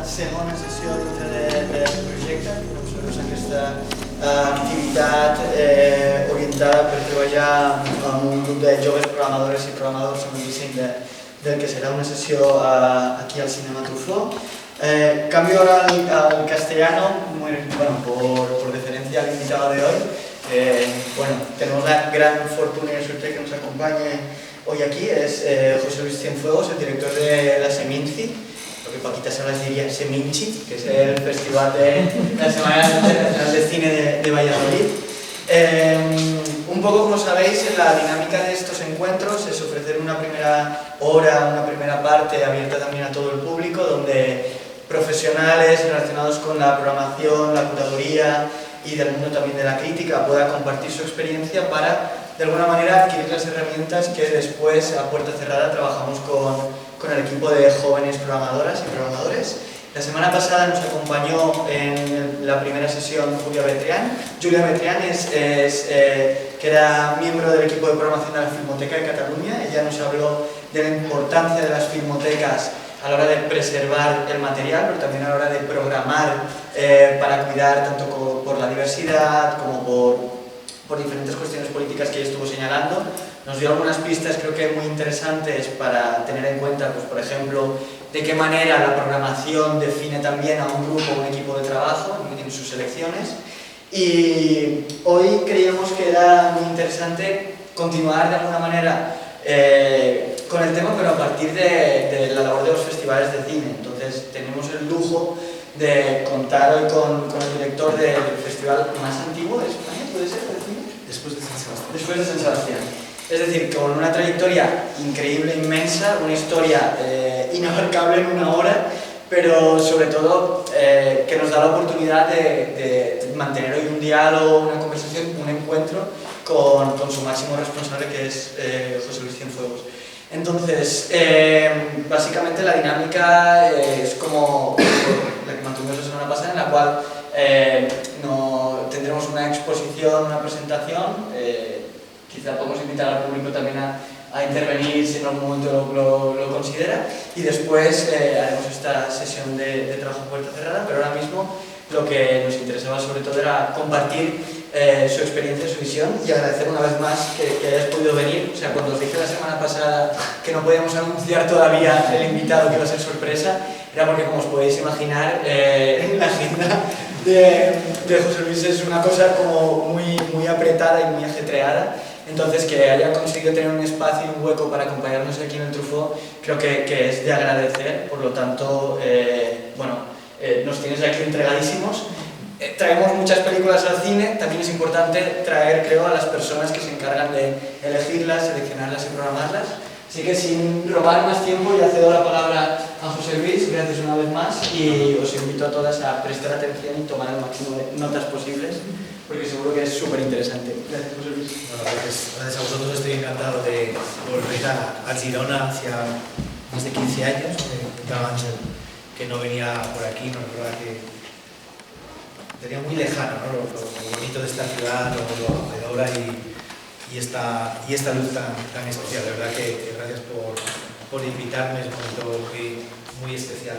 segona sessió del projecte. Nosaltres aquesta activitat orientada per treballar amb un grup de joves programadores i programadors amb el disseny del que serà una sessió aquí al Cinema Truffaut. Cambio ahora al castellano, por deferencia al invitado de hoy. Tenemos la gran fortuna y suerte que nos acompañe hoy aquí, es José Luis Cienfuegos, el director de la Seminci, lo que Paquita Salas diría Seminci, que es el festival de la Semana Internacional de Cine de Valladolid. Un poco como sabéis, la dinámica de estos encuentros es ofrecer una primera hora, una primera parte abierta también a todo el público, donde profesionales relacionados con la programación, la curaduría y del mundo también de la crítica puedan compartir su experiencia para, de alguna manera, adquirir las herramientas que después, a puerta cerrada, trabajamos con el equipo de jóvenes programadoras y programadores. La semana pasada nos acompañó en la primera sesión Julia Betrián. Julia Betrián que era miembro del equipo de programación de la Filmoteca de Cataluña. Ella nos habló de la importancia de las filmotecas a la hora de preservar el material, pero también a la hora de programar para cuidar tanto por la diversidad como por diferentes cuestiones políticas que ella estuvo señalando. Nos dio algunas pistas, creo que muy interesantes para tener en cuenta, pues, por ejemplo, de qué manera la programación define también a un grupo, un equipo de trabajo en sus elecciones. Y hoy creíamos que era muy interesante continuar de alguna manera con el tema, pero a partir de la labor de los festivales de cine. Entonces tenemos el lujo de contar hoy con el director del festival más antiguo de España, ¿puede ser? ¿De cine? Después de San Sebastián. Después de San Sebastián. Es decir, con una trayectoria increíble, inmensa, una historia inabarcable en una hora, pero sobre todo que nos da la oportunidad de mantener hoy un diálogo, una conversación, un encuentro con su máximo responsable, que es José Luis Cienfuegos. Entonces, básicamente la dinámica es como la que mantuvimos la semana pasada, en la cual tendremos una exposición, una presentación, quizá podemos invitar al público también a intervenir si en algún momento lo considera, y después haremos esta sesión de trabajo puerta cerrada, pero ahora mismo lo que nos interesaba sobre todo era compartir su experiencia, su visión, y agradecer una vez más que hayas podido venir. O sea, cuando os dije la semana pasada que no podíamos anunciar todavía el invitado, que iba a ser sorpresa, era porque, como os podéis imaginar, la agenda de José Luis es una cosa como muy apretada y muy ajetreada. Entonces, que haya conseguido tener un espacio y un hueco para acompañarnos aquí en el Truffaut, creo que es de agradecer. Por lo tanto, nos tienes aquí entregadísimos. Traemos muchas películas al cine, también es importante traer, creo, a las personas que se encargan de elegirlas, seleccionarlas y programarlas. Así que, sin robar más tiempo, ya cedo la palabra a José Luis, gracias una vez más, y os invito a todas a prestar atención y tomar el máximo de notas posibles, porque seguro que es súper interesante. Gracias, José Luis. Bueno, gracias a vosotros, estoy encantado de volver a Girona hacia más de 15 años. Entraba que no venía por aquí, no recuerda que tenía muy lejano, ¿no? Lo bonito de esta ciudad, lo acogedora y esta luz tan especial. De verdad que gracias por invitarme, es un momento muy especial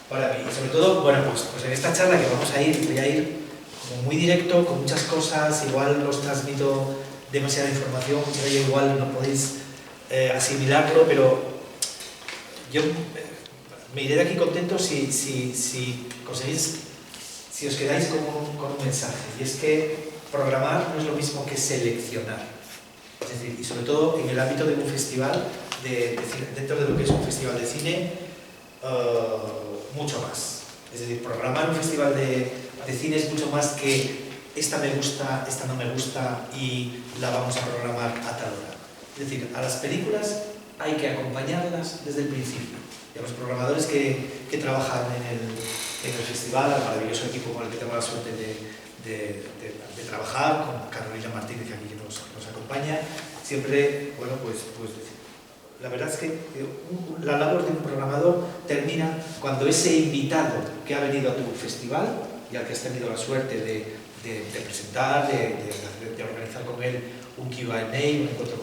para mí. Y sobre todo, pues en esta charla que vamos a ir, voy a ir como muy directo, con muchas cosas, igual os transmito demasiada información, igual no podéis asimilarlo, pero yo me iré de aquí contento si conseguís, si os quedáis con un mensaje, y es que programar no es lo mismo que seleccionar. Es decir, y sobre todo en el ámbito de un festival de cine, dentro de lo que es un festival de cine, mucho más. Es decir, programar un festival de cine es mucho más que esta me gusta, esta no me gusta y la vamos a programar a tal hora. Es decir, a las películas hay que acompañarlas desde el principio. Y a los programadores que trabajan en el festival, al maravilloso equipo con el que tengo la suerte de trabajar, con Carolina Martínez, aquí que nos acompaña, siempre, la verdad es que la labor de un programador termina cuando ese invitado que ha venido a tu festival y al que has tenido la suerte de presentar, de organizar con él un Q&A, un encuentro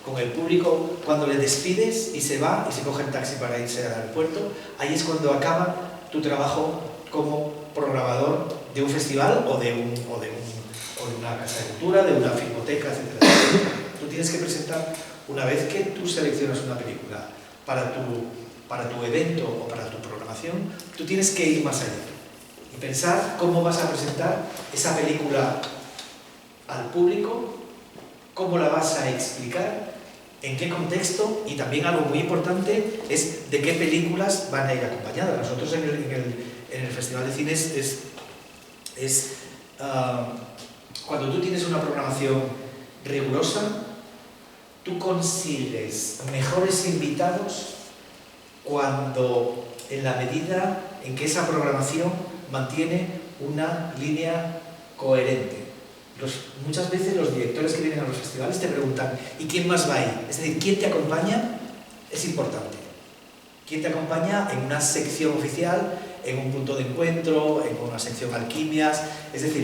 con el público, cuando le despides y se va y se coge el taxi para irse al aeropuerto, ahí es cuando acaba tu trabajo como programador de un festival o de una casa de cultura, de una filmoteca, etc. Tú tienes que presentar, una vez que tú seleccionas una película para tu evento o para tu programación, tú tienes que ir más allá y pensar cómo vas a presentar esa película al público, cómo la vas a explicar, en qué contexto, y también algo muy importante es de qué películas van a ir acompañadas. Nosotros en el Festival de Cine cuando tú tienes una programación rigurosa, tú consigues mejores invitados cuando, en la medida en que esa programación mantiene una línea coherente. Muchas veces los directores que vienen a los festivales te preguntan ¿y quién más va a ir? Es decir, ¿quién te acompaña? Es importante. ¿Quién te acompaña en una sección oficial, en un punto de encuentro, en una sección alquimias? Es decir,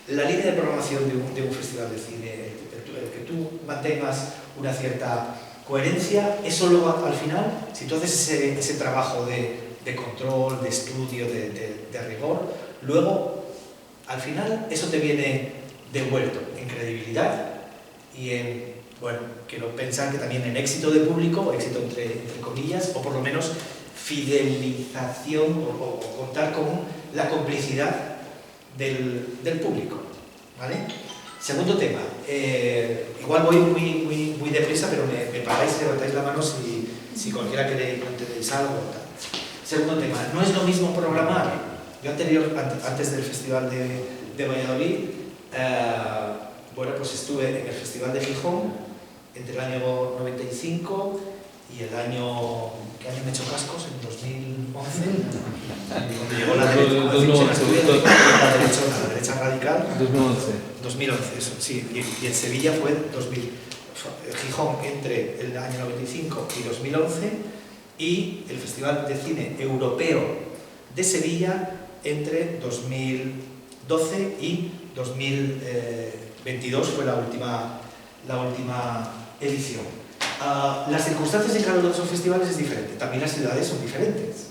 la línea de programación de un festival de cine, el que tú mantengas una cierta coherencia, eso luego al final, si tú haces ese trabajo de control, de estudio, de rigor, luego al final eso te viene devuelto en credibilidad y en, bueno, quiero pensar que también en éxito de público, éxito entre comillas, o por lo menos fidelización o contar con la complicidad del público, ¿vale? Segundo tema, igual voy muy deprisa, pero me paráis y levantáis la mano si cualquiera que no entendéis algo o tal. Segundo tema, no es lo mismo programar. Yo antes del Festival de Valladolid, bueno, pues estuve en el Festival de Gijón entre el año 95 y el año... ¿Qué año me he hecho cascos? En 2011. Cuando llegó la derecha radical. 2011, eso, sí. Y en Sevilla fue 2000. Gijón entre el año 95 y 2011 y el Festival de Cine Europeo de Sevilla entre 2012 y 2022 fue la última edición. Las circunstancias en cada uno de esos festivales es diferente, también las ciudades son diferentes.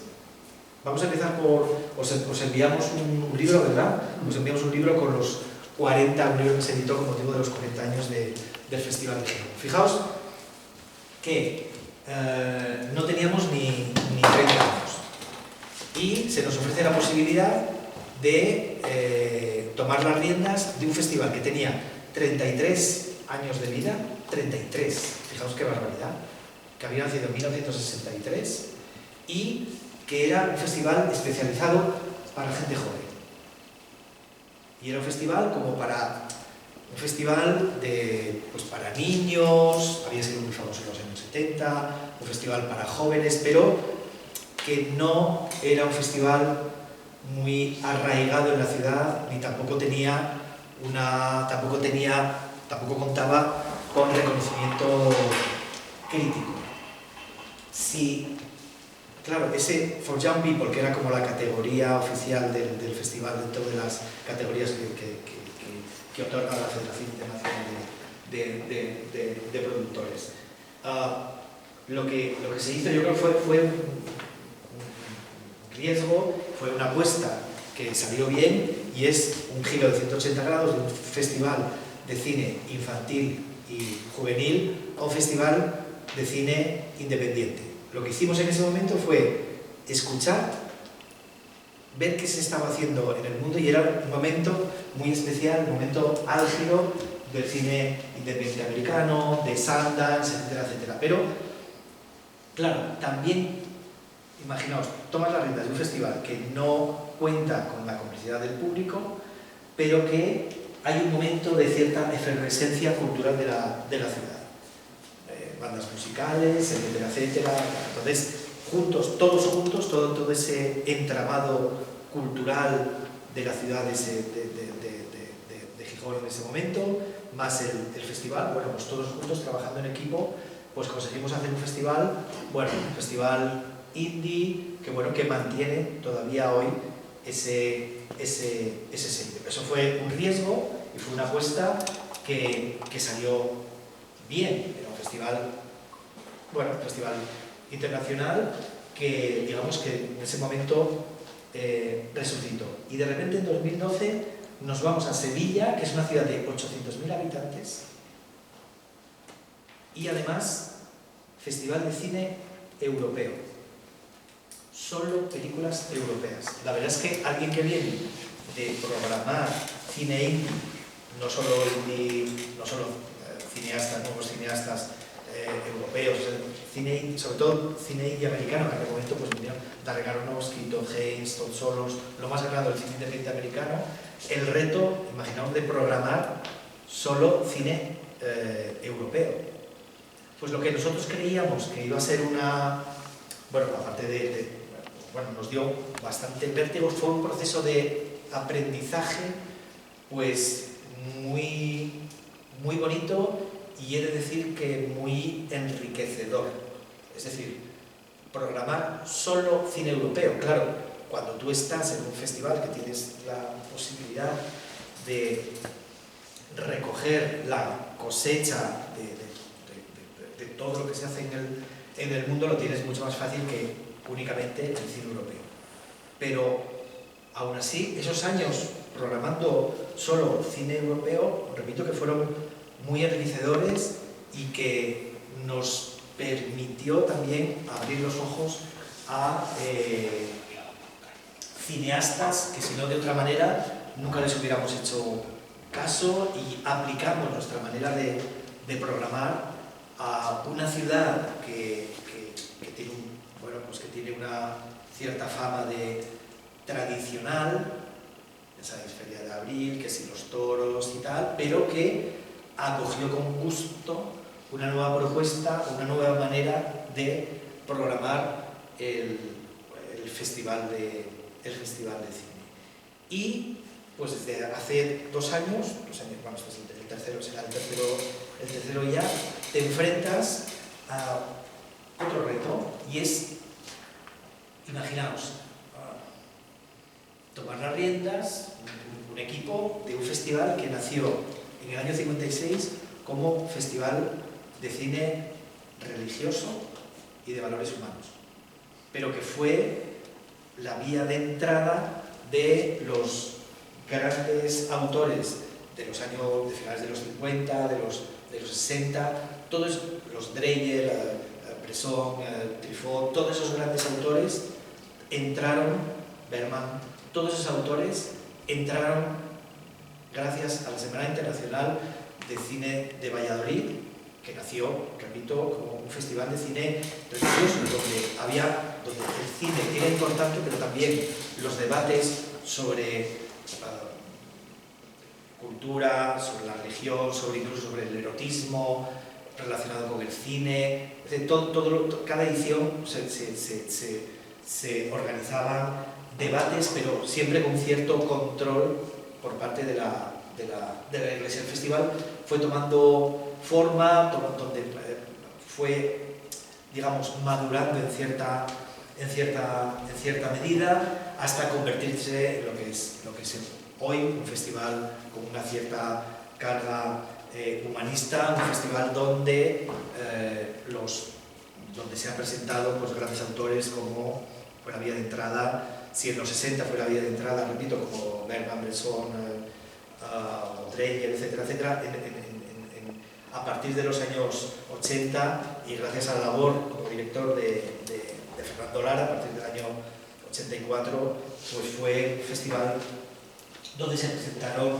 Vamos a empezar por... Os enviamos un libro, ¿verdad? Os enviamos un libro con los 40, un libro que se editó con motivo de los 40 años del Festival de Gijón. Fijaos que no teníamos ni 30 años y se nos ofrece la posibilidad de tomar las riendas de un festival que tenía 33 años de vida, 33, fijaos qué barbaridad, que había nacido en 1963 y que era un festival especializado para gente joven. Y era un festival como para... un festival pues para niños, había sido muy famoso en los años 70, un festival para jóvenes, pero que no era un festival muy arraigado en la ciudad, ni tampoco contaba con reconocimiento crítico. Sí, claro, ese For Young People, que era como la categoría oficial del festival dentro de las categorías que otorga la Federación Internacional de Productores. Lo que se hizo, yo creo que fue un riesgo, fue una apuesta que salió bien y es un giro de 180 grados de un festival de cine infantil y juvenil a un festival de cine independiente. Lo que hicimos en ese momento fue escuchar, ver qué se estaba haciendo en el mundo y era un momento muy especial, un momento álgido del cine independiente americano, de Sundance, etcétera, etcétera. Pero, claro, también, imaginaos, tomas las riendas de un festival que no cuenta con la complicidad del público, pero que hay un momento de cierta efervescencia cultural de la ciudad. Bandas musicales, etcétera, etcétera. Entonces, todos juntos, todo ese entramado cultural de la ciudad de Gijón en ese momento, más el festival, bueno, pues todos juntos trabajando en equipo, pues conseguimos hacer un festival, bueno, un festival indie, que mantiene todavía hoy ese sello. Eso fue un riesgo y fue una apuesta que salió bien. Era un festival internacional que, digamos que en ese momento resucitó. Y de repente en 2012 nos vamos a Sevilla, que es una ciudad de 800.000 habitantes, y además Festival de Cine Europeo. Solo películas europeas. La verdad es que alguien que viene de programar cine indie, no solo cineastas, nuevos cineastas europeos, cine, sobre todo cine indie americano, que en aquel momento pues vinieron Darren Aronofsky, Todd Haynes, Todd Solondz, lo más ganado del cine independiente americano, el reto, imaginaos, de programar solo cine europeo. Pues lo que nosotros creíamos que iba a ser una... Bueno, aparte bueno, nos dio bastante vértigo, fue un proceso de aprendizaje pues muy bonito y he de decir que muy enriquecedor. Es decir, programar solo cine europeo. Claro, cuando tú estás en un festival que tienes la posibilidad de recoger la cosecha de todo lo que se hace en el mundo, lo tienes mucho más fácil que únicamente el cine europeo. Pero aún así, esos años programando solo cine europeo, repito que fueron muy enriquecedores y que nos permitió también abrir los ojos a cineastas que si no de otra manera nunca les hubiéramos hecho caso, y aplicamos nuestra manera de programar a una ciudad que tiene, que tiene una cierta fama de tradicional, ya sabéis, Feria de Abril, que si los toros y tal, pero que acogió con gusto una nueva propuesta, una nueva manera de programar el festival de cine. Y pues desde hace 2 años, bueno, este es el tercero, será el tercero ya, te enfrentas a otro reto, y es, imaginaos, tomar las riendas, un equipo de un festival que nació en el año 56 como Festival de Cine Religioso y de Valores Humanos, pero que fue la vía de entrada de los grandes autores de los años, de finales de los 50, de los 60, todos los Dreyer, Bresson, Truffaut, todos esos grandes autores entraron, Bergman, todos esos autores entraron gracias a la Semana Internacional de Cine de Valladolid, que nació, repito, como un festival de cine religioso, donde el cine era importante, pero también los debates sobre cultura, sobre la religión, incluso sobre el erotismo relacionado con el cine. Cada edición se organizaban debates, pero siempre con cierto control por parte de la Iglesia. El festival fue tomando forma, donde fue, digamos, madurando en cierta medida, hasta convertirse en lo que es hoy un festival con una cierta carga humanista, un festival donde se han presentado pues, grandes autores como fue la vía de entrada, si en los 60 fue la vía de entrada, repito, como Bergman, Bresson, Dreyer, etcétera, etcétera, a partir de los años 80, y gracias a la labor como director de Fernando Lara, a partir del año 84, pues fue un festival donde se presentaron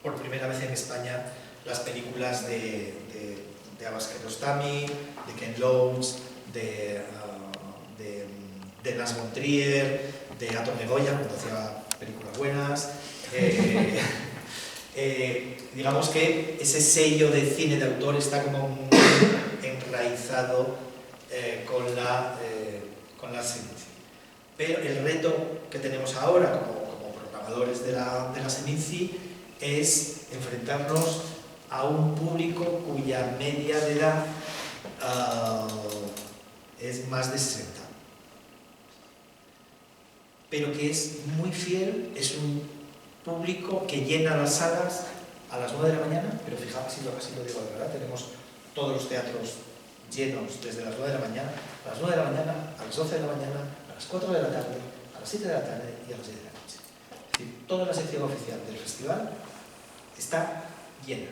por primera vez en España las películas de Abbas Kiarostami, de Ken Loach, de Lars von Trier, de Atom Egoyan, cuando hacía películas buenas. Digamos que ese sello de cine de autor está como muy enraizado con la Seminci. Pero el reto que tenemos ahora como programadores de la Seminci es enfrentarnos a un público cuya media de edad es más de 60, pero que es muy fiel, es un público que llena las salas a las 9 de la mañana, pero fijaos, así lo digo de verdad, tenemos todos los teatros llenos desde las 9 de la mañana, a las 9 de la mañana, a las 12 de la mañana, a las 4 de la tarde, a las 7 de la tarde y a las 10 de la noche. Es decir, toda la sección oficial del festival está llena.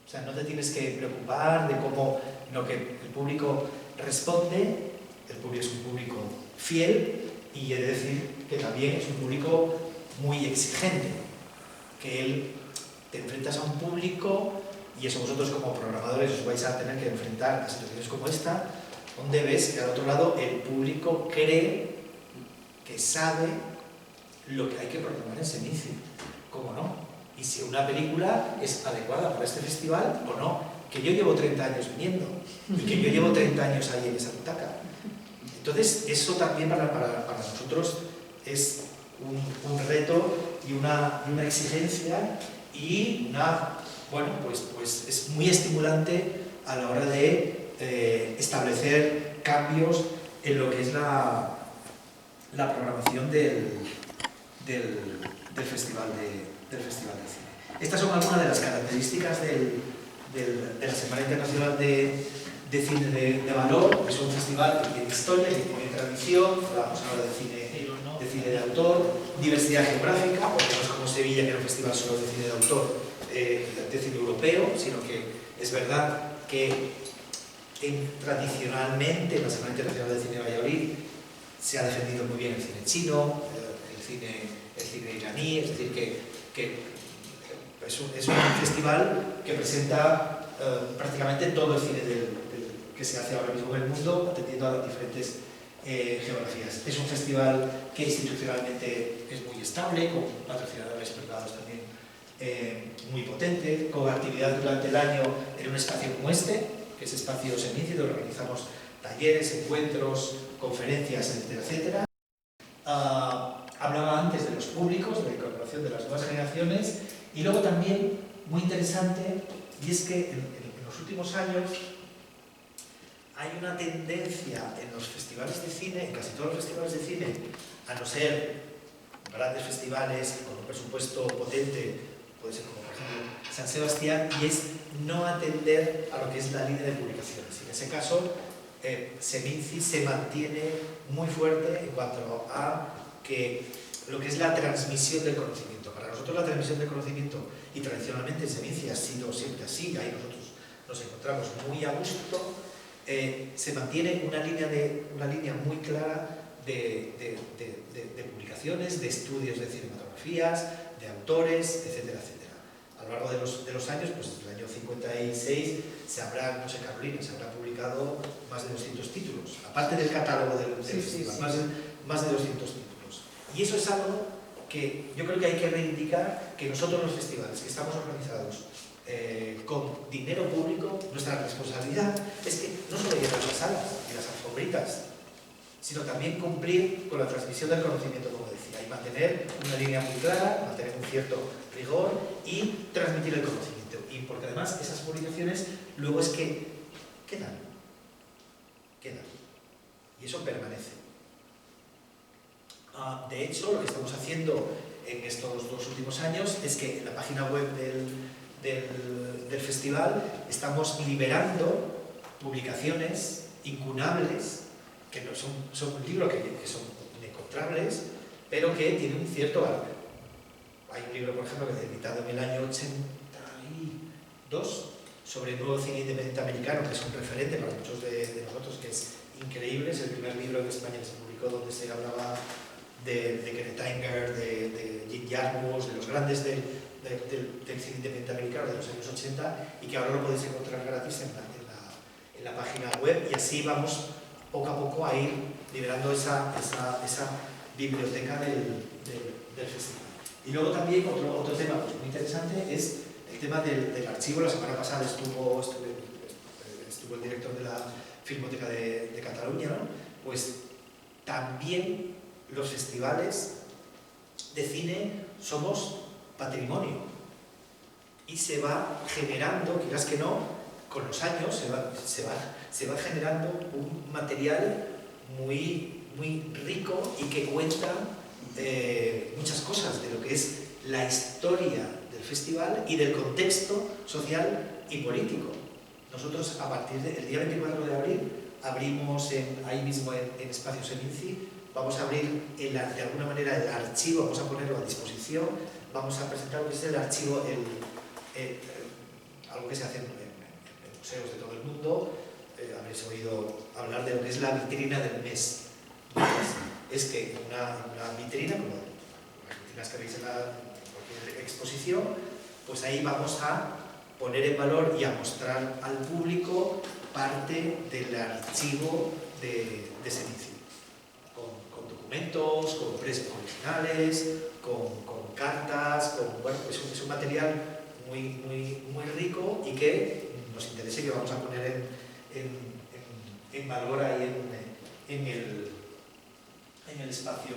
O sea, no te tienes que preocupar de cómo lo que el público responde. El público es un público fiel y he de decir que también es un público muy exigente, que él te enfrentas a un público y eso vosotros como programadores os vais a tener que enfrentar a situaciones como esta, donde ves que al otro lado el público cree que sabe lo que hay que programar en Semici, ¿cómo no? Y si una película es adecuada para este festival o no, que yo llevo 30 años viniendo y que yo llevo 30 años ahí en esa butaca. Entonces, eso también para nosotros es un reto y una exigencia y bueno, pues es muy estimulante a la hora de establecer cambios en lo que es la programación del Festival de Cine. Estas son algunas de las características de la Semana Internacional de Cine de Valor, que es un festival que tiene historia, que tiene tradición, hablamos ahora de cine de autor, diversidad geográfica, porque no es como Sevilla, que era un festival solo de cine de autor, de cine europeo, sino que es verdad que tradicionalmente en la Semana Internacional de Cine de Valladolid se ha defendido muy bien el cine chino, el cine iraní, es decir, que es un festival que presenta prácticamente todo el cine que se hace ahora mismo en el mundo, atendiendo a las diferentes geografías. Es un festival que institucionalmente es muy estable, con patrocinadores privados también muy potentes, con actividad durante el año en un espacio como este, que es Espacio Semici, donde organizamos talleres, encuentros, conferencias, etcétera, etcétera. Hablaba antes de los públicos, de la incorporación de las nuevas generaciones, y luego también, muy interesante, y es que en los últimos años hay una tendencia en los festivales de cine, en casi todos los festivales de cine, a no ser grandes festivales con un presupuesto potente, puede ser como por ejemplo San Sebastián, y es no atender a lo que es la línea de publicaciones. Y en ese caso, Semici se mantiene muy fuerte en cuanto a que lo que es la transmisión del conocimiento. Para nosotros la transmisión del conocimiento, y tradicionalmente en Semici ha sido siempre así, ahí nosotros nos encontramos muy a gusto, se mantiene una línea muy clara de publicaciones, de estudios de cinematografías, de autores, etcétera, etcétera. A lo largo de los años, pues desde el año 56 se habrá, no sé, Carolina, se habrá publicado más de 200 títulos, aparte del catálogo del festival, más de 200 títulos. Y eso es algo que yo creo que hay que reivindicar, que nosotros los festivales que estamos organizados con dinero público, nuestra responsabilidad es que no solo llenar las salas y las alfombritas, sino también cumplir con la transmisión del conocimiento, como decía, y mantener una línea muy clara, mantener un cierto rigor y transmitir el conocimiento. Y porque además esas publicaciones luego es que quedan. Y eso permanece. De hecho, lo que estamos haciendo en estos 2 últimos años es que en la página web del festival estamos liberando publicaciones incunables, que no son un libro que son inencontrables, pero que tienen un cierto valor. Hay un libro, por ejemplo, que es editado en el año 82 sobre el nuevo cine independiente americano, que es un referente para muchos de nosotros, que es increíble. Es el primer libro en España que se publicó donde se hablaba de Kenneth Anger, de Jim Jarmusch, de los grandes del cine independiente americano de los años 80, y que ahora lo podéis encontrar gratis en la página web, y así vamos poco a poco a ir liberando esa biblioteca del festival. Y luego también otro tema pues, muy interesante es el tema del archivo. La semana pasada estuvo el director de la Filmoteca de Cataluña, ¿no? Pues también los festivales de cine somos patrimonio, y se va generando, quieras que no, con los años se va generando un material muy rico y que cuenta muchas cosas de lo que es la historia del festival y del contexto social y político. nosotros a partir del día 24 de abril abrimos ahí mismo en Espacio Seminci, vamos a abrir de alguna manera el archivo, vamos a ponerlo a disposición, vamos a presentar lo que es el archivo, algo que se hace en museos de todo el mundo. Habréis oído hablar de lo que es la vitrina del mes. Es que una vitrina, como las vitrinas que veis en cualquier exposición, pues ahí vamos a poner en valor y a mostrar al público parte del archivo de Seminci, con documentos, con prensa originales, con cartas, bueno, es un material muy rico y que nos interesa y que vamos a poner en valor ahí en el espacio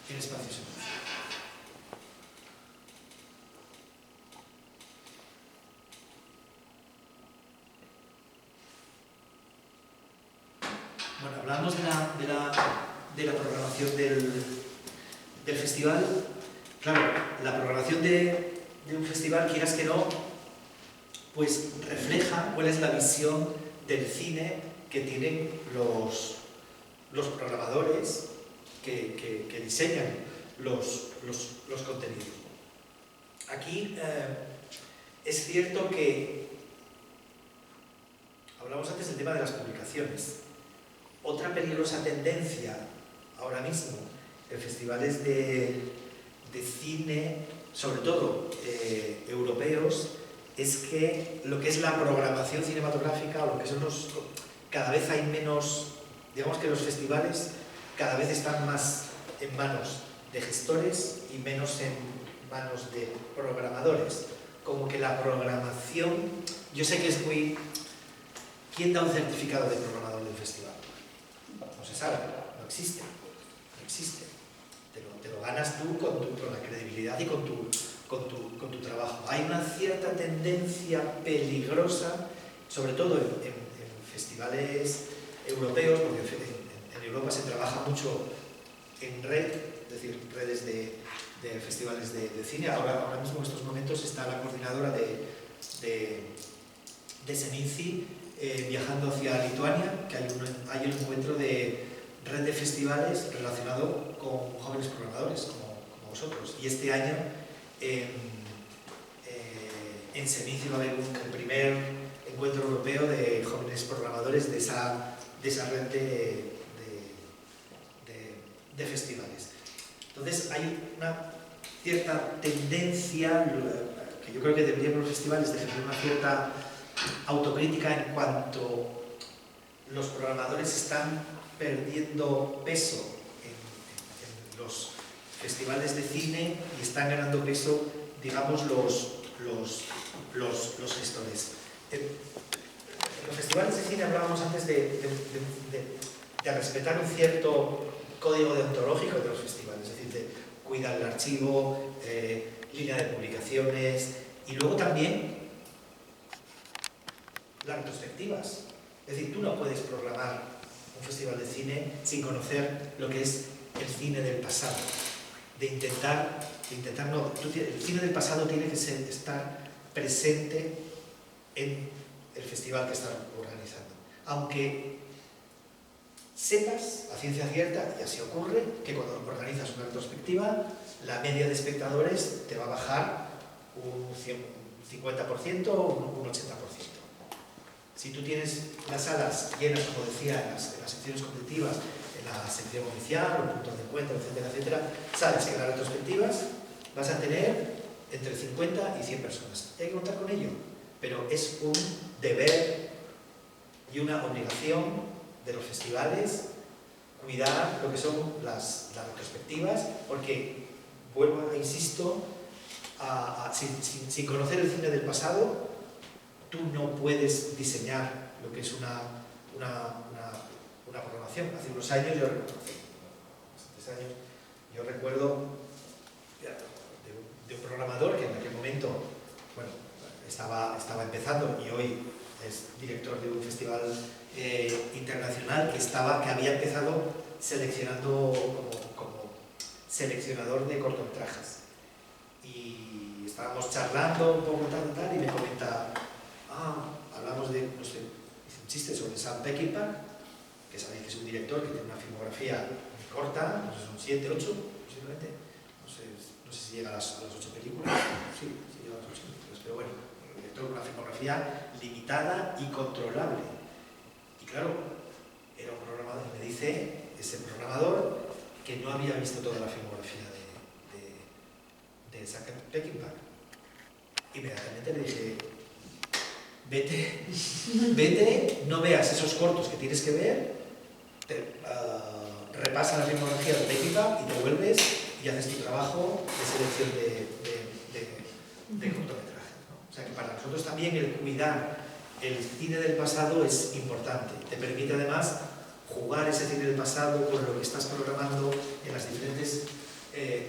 Seminci. Bueno, hablamos de la programación del festival. Claro, la programación de un festival, quieras que no, pues refleja cuál es la visión del cine que tienen los programadores que diseñan los contenidos. Aquí es cierto que hablamos antes del tema de las publicaciones. Otra peligrosa tendencia ahora mismo en festivales de cine, sobre todo europeos, es que lo que es la programación cinematográfica, o lo que son cada vez hay menos, digamos que los festivales cada vez están más en manos de gestores y menos en manos de programadores. Como que la programación, yo sé que es muy... ¿Quién da un certificado de programador del festival? No se sabe, no existe. Te lo ganas tú con la credibilidad y con tu trabajo. Hay una cierta tendencia peligrosa, sobre todo en festivales europeos, porque en Europa se trabaja mucho en red, es decir, redes de festivales de cine. Ahora mismo en estos momentos está la coordinadora de Seminci viajando hacia Lituania, que hay un encuentro de red de festivales relacionado con jóvenes programadores como vosotros. Y este año en Seminci va a haber el primer encuentro europeo de jóvenes programadores de esa red de festivales. Entonces hay una cierta tendencia, que yo creo que deberían los festivales de tener una cierta autocrítica en cuanto los programadores están perdiendo peso en los festivales de cine y están ganando peso, digamos, los gestores. En los festivales de cine hablábamos antes de respetar un cierto código deontológico de los festivales, es decir, de cuidar el archivo, línea de publicaciones y luego también las retrospectivas. Es decir, tú no puedes programar un festival de cine sin conocer lo que es el cine del pasado. El cine del pasado tiene que estar presente en el festival que están organizando. Aunque sepas a ciencia cierta, y así ocurre, que cuando organizas una retrospectiva, la media de espectadores te va a bajar un 50% o un 80%. Si tú tienes las salas llenas, como decía, en las secciones competitivas, en la sección oficial, o puntos de encuentro, etcétera, sabes que en las retrospectivas vas a tener entre 50 y 100 personas. Hay que contar con ello, pero es un deber y una obligación de los festivales cuidar lo que son las retrospectivas, porque, vuelvo, insisto, sin conocer el cine del pasado, tú no puedes diseñar lo que es una programación. Hace unos años, yo recuerdo de un programador que en aquel momento, bueno, estaba empezando y hoy es director de un festival internacional que había empezado seleccionando como seleccionador de cortometrajes. Y estábamos charlando un poco tal, y me comenta: hablamos de, no sé, hice un chiste sobre Sam Peckinpah, que sabéis que es un director que tiene una filmografía muy corta, no sé, son 7, 8, posiblemente, no sé si llega a las 8 películas, sí llega a las 8 películas, pero bueno, un director con una filmografía limitada y controlable. Y claro, era un programador, me dice ese programador que no había visto toda la filmografía de Sam Peckinpah. Inmediatamente le dije, vete, no veas esos cortos que tienes que ver, repasa la filmografía de Peckinpah y te vuelves y haces tu trabajo de selección de cortometrajes, ¿no? O sea que para nosotros también el cuidar el cine del pasado es importante. Te permite además jugar ese cine del pasado con lo que estás programando en las diferentes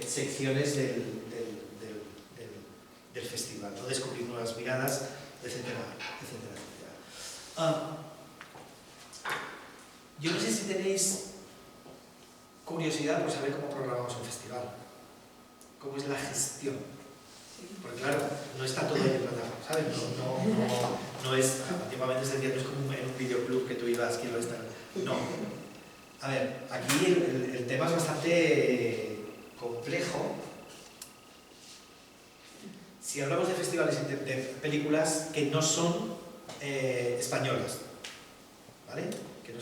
secciones del festival, ¿no? Descubrir nuevas miradas, etcétera, etcétera, etcétera. Yo no sé si tenéis curiosidad por saber cómo programamos un festival, cómo es la gestión. Porque claro, no está todo en plataforma, ¿sabes? No es, antiguamente se decía, no es como en un videoclub que tú ibas, quiero estar. No. A ver, aquí el tema es bastante complejo. Si hablamos de festivales de películas que no son españolas, ¿vale? Que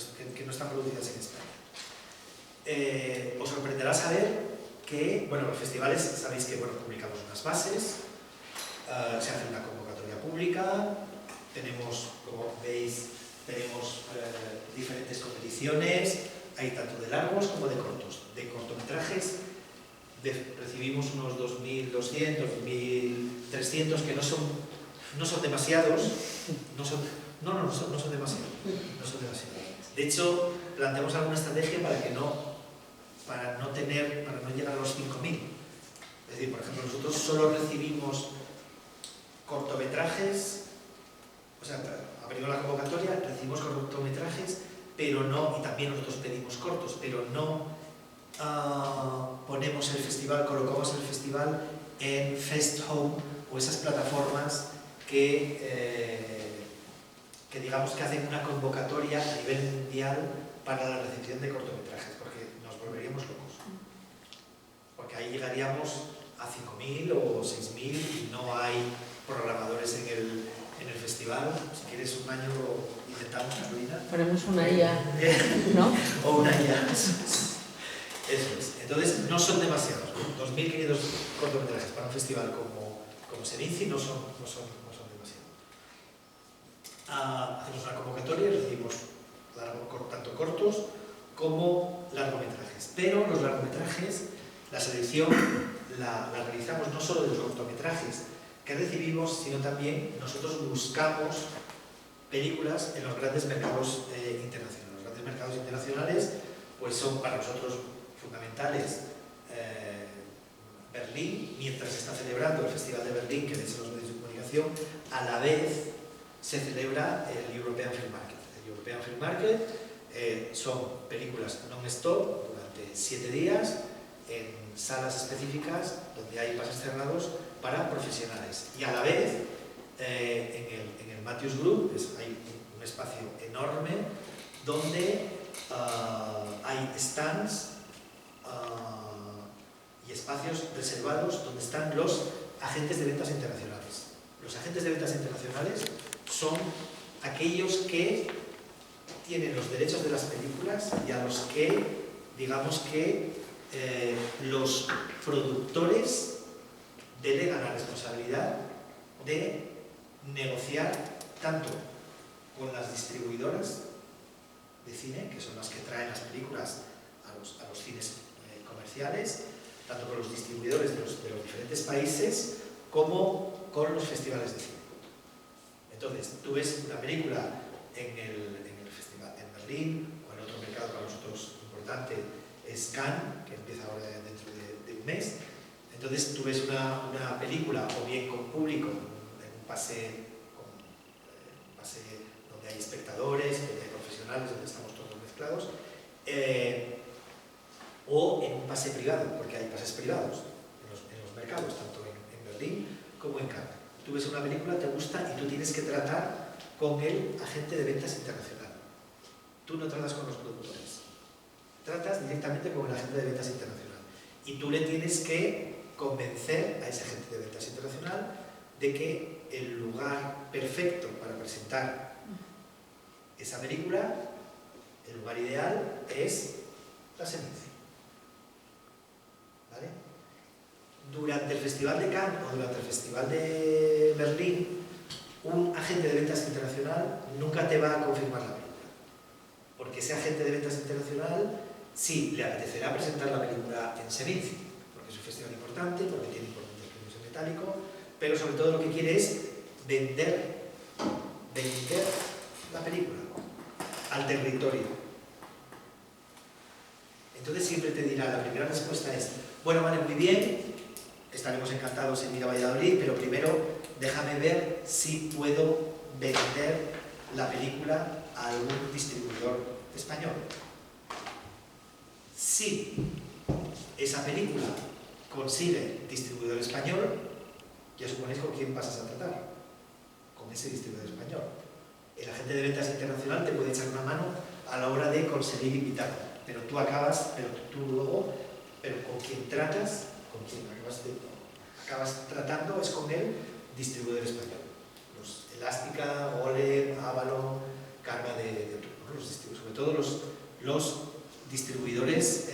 no están producidas en España. Os sorprenderá saber que, bueno, los festivales, sabéis que, bueno, publicamos unas bases, se hace una convocatoria pública, tenemos, como veis, diferentes competiciones, hay tanto de largos como de cortos. De cortometrajes recibimos unos 2.200, 2.300 que no son demasiados, no son demasiados. De hecho, planteamos alguna estrategia para no llegar a los 5.000. Es decir, por ejemplo, nosotros solo recibimos cortometrajes, o sea, abrimos la convocatoria, recibimos cortometrajes, pero no, y también nosotros pedimos cortos, pero no colocamos el festival en Fest Home o esas plataformas que digamos que hacen una convocatoria a nivel mundial para la recepción de cortometrajes, porque nos volveríamos locos. Porque ahí llegaríamos a 5.000 o 6.000 y no hay programadores en el festival. Si quieres un año lo intentamos, Carolina. Ponemos una IA, ¿no? O una IA. Eso es. Entonces, no son demasiados. 2.500 cortometrajes para un festival como Serinci no son demasiados. Hacemos una convocatoria y recibimos tanto cortos como largometrajes. Pero los largometrajes, la selección la realizamos no solo de los cortometrajes que recibimos, sino también nosotros buscamos películas en los grandes mercados internacionales. Los grandes mercados internacionales pues son para nosotros fundamentales. Berlín, mientras se está celebrando el Festival de Berlín, que veis en los medios de comunicación, a la vez se celebra el European Film Market. El European Film Market son películas non-stop durante 7 días en salas específicas donde hay pases cerrados para profesionales. Y a la vez, en el Matthews Group hay un espacio enorme donde hay stands y espacios reservados donde están los agentes de ventas internacionales. Los agentes de ventas internacionales son aquellos que tienen los derechos de las películas y a los que, digamos que, los productores delegan la responsabilidad de negociar tanto con las distribuidoras de cine, que son las que traen las películas a los cines comerciales, tanto con los distribuidores de los diferentes países, como con los festivales de cine. Entonces, tú ves una película en el festival en Berlín, o en otro mercado para nosotros importante es Cannes, que empieza ahora dentro de un mes. Entonces, tú ves una película, o bien con público, en un pase donde hay espectadores, donde hay profesionales, donde estamos todos mezclados, o en un pase privado, porque hay pases privados en los mercados, tanto en Berlín como en Cannes. Tú ves una película, te gusta y tú tienes que tratar con el agente de ventas internacional. Tú no tratas con los productores, tratas directamente con el agente de ventas internacional. Y tú le tienes que convencer a ese agente de ventas internacional de que el lugar perfecto para presentar esa película, el lugar ideal, es la Seminci. ¿Vale? Durante el Festival de Cannes o durante el Festival de Berlín, un agente de ventas internacional nunca te va a confirmar la película. Porque ese agente de ventas internacional sí le apetecerá presentar la película en Seminci, porque es un festival importante, porque tiene importantes premios en metálico, pero sobre todo lo que quiere es vender la película al territorio. Entonces siempre te dirá, la primera respuesta es, bueno, vale, muy bien, estaremos encantados en ir a Valladolid, pero primero déjame ver si puedo vender la película a algún distribuidor español. Si esa película consigue distribuidor español, ya suponéis con quién pasas a tratar, con ese distribuidor español. El agente de ventas internacional te puede echar una mano a la hora de conseguir invitado, pero tú luego, con quien tratas, con quien acabas tratando es con el distribuidor español. Los Elástica, Golem, Avalon, Karma de sobre todo los distribuidores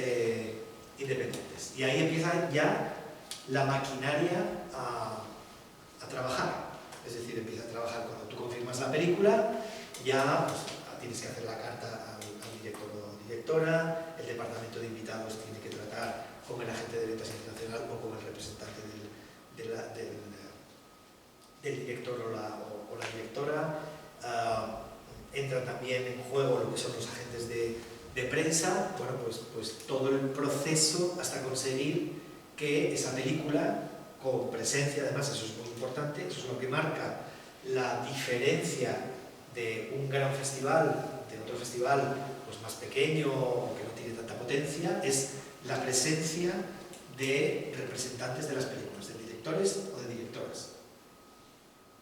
independientes. Y ahí empieza ya la maquinaria a trabajar. Es decir, empieza a trabajar cuando tú confirmas la película, ya pues, tienes que hacer la carta al director o directora, el departamento de invitados tiene que tratar con el agente de ventas internacional o con el representante del director o la directora. Entra también en juego lo que son los agentes de prensa, bueno, pues todo el proceso hasta conseguir que esa película, con presencia, además eso es muy importante, eso es lo que marca la diferencia de un gran festival, de otro festival pues más pequeño o que no tiene tanta potencia, es la presencia de representantes de las películas, de directores o de directoras.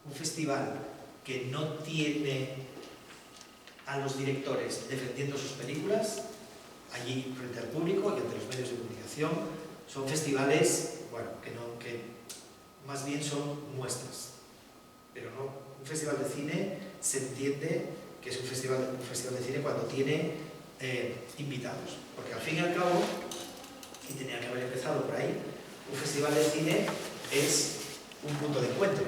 Un festival que no tiene a los directores defendiendo sus películas allí frente al público y ante los medios de comunicación, son festivales, bueno, que más bien son muestras, pero no, un festival de cine se entiende que es un festival de cine cuando tiene invitados, porque al fin y al cabo, y tenía que haber empezado por ahí, un festival de cine es un punto de encuentro.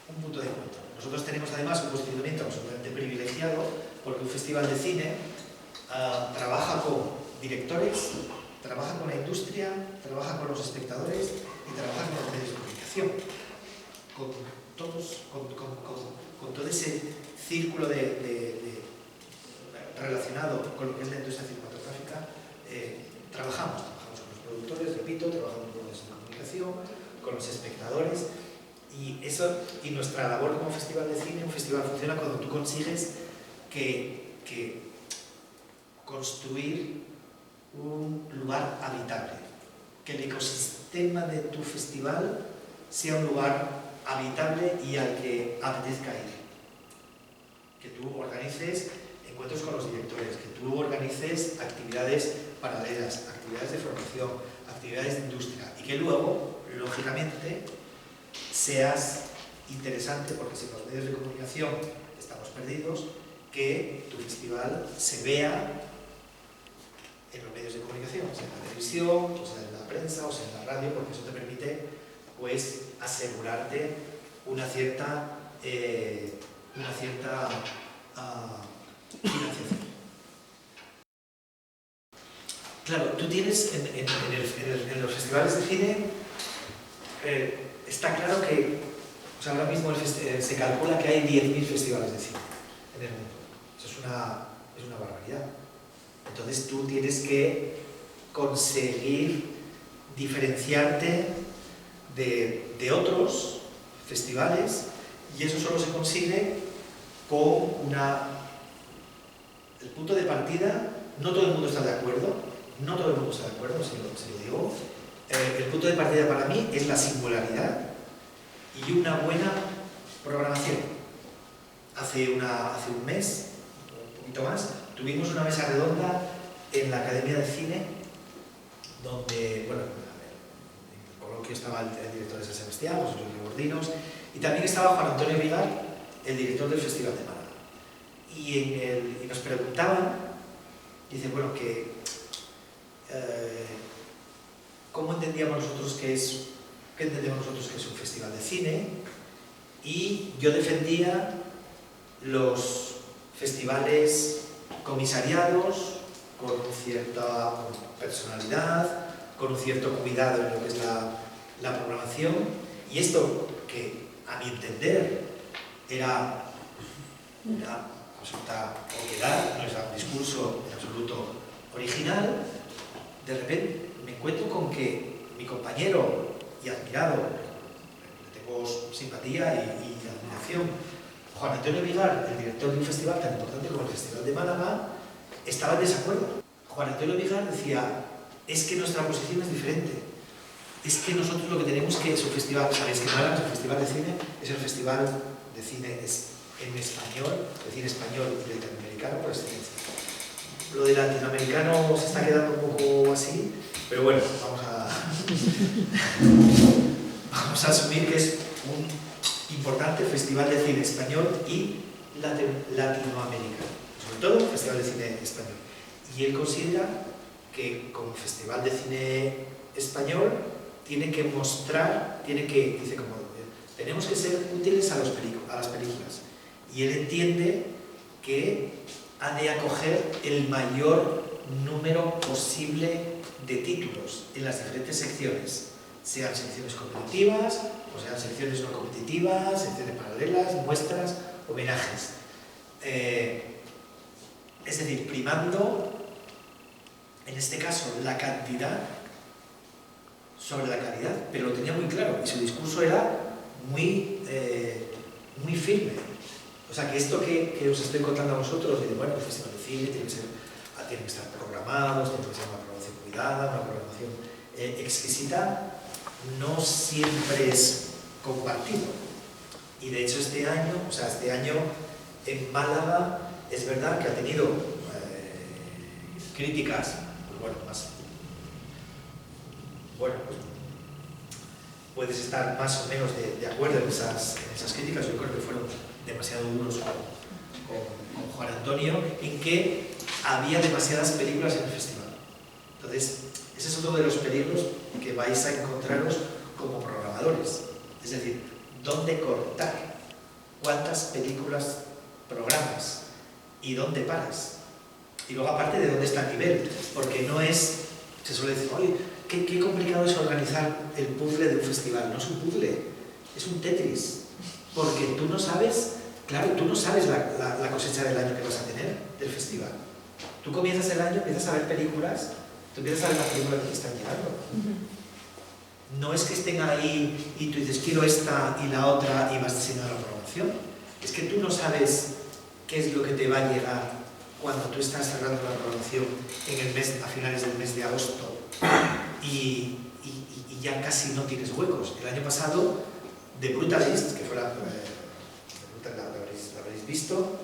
Un punto de encuentro. Nosotros tenemos además un posicionamiento absolutamente privilegiado porque un festival de cine trabaja con directores, trabaja con la industria, trabaja con los espectadores y trabaja con los medios de comunicación. Con todo ese círculo relacionado con lo que es la industria cinematográfica, trabajamos con los productores, repito, trabajamos con los medios de comunicación, con los espectadores. Y nuestra labor como festival de cine, un festival funciona cuando tú consigues que construir un lugar habitable, que el ecosistema de tu festival sea un lugar habitable y al que apetezca ir, que tú organices encuentros con los directores, que tú organices actividades paralelas, actividades de formación, actividades de industria y que luego, lógicamente, seas interesante, porque si en los medios de comunicación estamos perdidos, que tu festival se vea en los medios de comunicación, sea en la televisión, o sea en la prensa, o sea en la radio, porque eso te permite pues asegurarte una cierta financiación. Claro, tú tienes en los festivales de cine, está claro que ahora mismo se calcula que hay 10.000 festivales de cine en el mundo. Eso es una barbaridad. Entonces tú tienes que conseguir diferenciarte de otros festivales y eso solo se consigue con el punto de partida. No todo el mundo está de acuerdo, se lo digo. El punto de partida para mí es la singularidad y una buena programación. hace un mes, un poquito más, tuvimos una mesa redonda en la Academia de Cine, donde, bueno, en el coloquio estaba el director de San Sebastián, José Luis Gordinos, y también estaba Juan Antonio Vigar, el director del Festival de Málaga. Y nos preguntaban, dice, bueno, ¿cómo entendíamos nosotros qué entendemos nosotros que es un festival de cine? Y yo defendía los festivales comisariados, con cierta personalidad, con un cierto cuidado en lo que es la programación, y esto que a mi entender era una absoluta obviedad, no es un discurso en absoluto original, de repente me encuentro con que mi compañero y admirado, le tengo simpatía y admiración, Juan Antonio Vigar, el director de un festival tan importante como el Festival de Málaga, estaba en desacuerdo. Juan Antonio Vigar decía, es que nuestra posición es diferente, es que nosotros lo que tenemos que es un festival, sabéis que Málaga es el festival de cine, es el festival de cine en español, de cine español y latinoamericano por excelencia. Lo de latinoamericano se está quedando un poco así, pero bueno, vamos a asumir que es un importante festival de cine español y latinoamericano, sobre todo un festival de cine español. Y él considera que como festival de cine español tiene que mostrar, dice como, tenemos que ser útiles a las películas. Y él entiende que ha de acoger el mayor número posible de títulos en las diferentes secciones, sean secciones competitivas o sean secciones no competitivas, secciones paralelas, muestras, homenajes. Es decir, primando, en este caso, la cantidad sobre la calidad, pero lo tenía muy claro y su discurso era muy firme. O sea, que esto que os estoy contando a vosotros, de bueno, el festival de cine tiene que estar programados, tiene que ser una programación cuidada, una programación exquisita, no siempre es compartido. Y de hecho este año en Málaga es verdad que ha tenido críticas, pues puedes estar más o menos de acuerdo en esas críticas. Yo creo que fueron demasiado duros con Juan Antonio, en que había demasiadas películas en el festival. Entonces, ese es otro de los peligros que vais a encontraros como programadores. Es decir, ¿dónde cortar? ¿Cuántas películas programas? ¿Y dónde paras? Y luego, aparte, ¿de dónde está el nivel? Porque no es... Se suele decir, oye, qué complicado es organizar el puzzle de un festival. No es un puzzle, es un Tetris. Porque tú no sabes, claro, tú no sabes la cosecha del año que vas a tener del festival. Tú comienzas el año, empiezas a ver películas, tú empiezas a ver las películas que te están llegando. No es que estén ahí y tú dices, quiero esta y la otra y vas diseñando la programación. Es que tú no sabes qué es lo que te va a llegar cuando tú estás cerrando la programación a finales del mes de agosto y ya casi no tienes huecos. El año pasado, The Brutalist, que fue la habréis visto,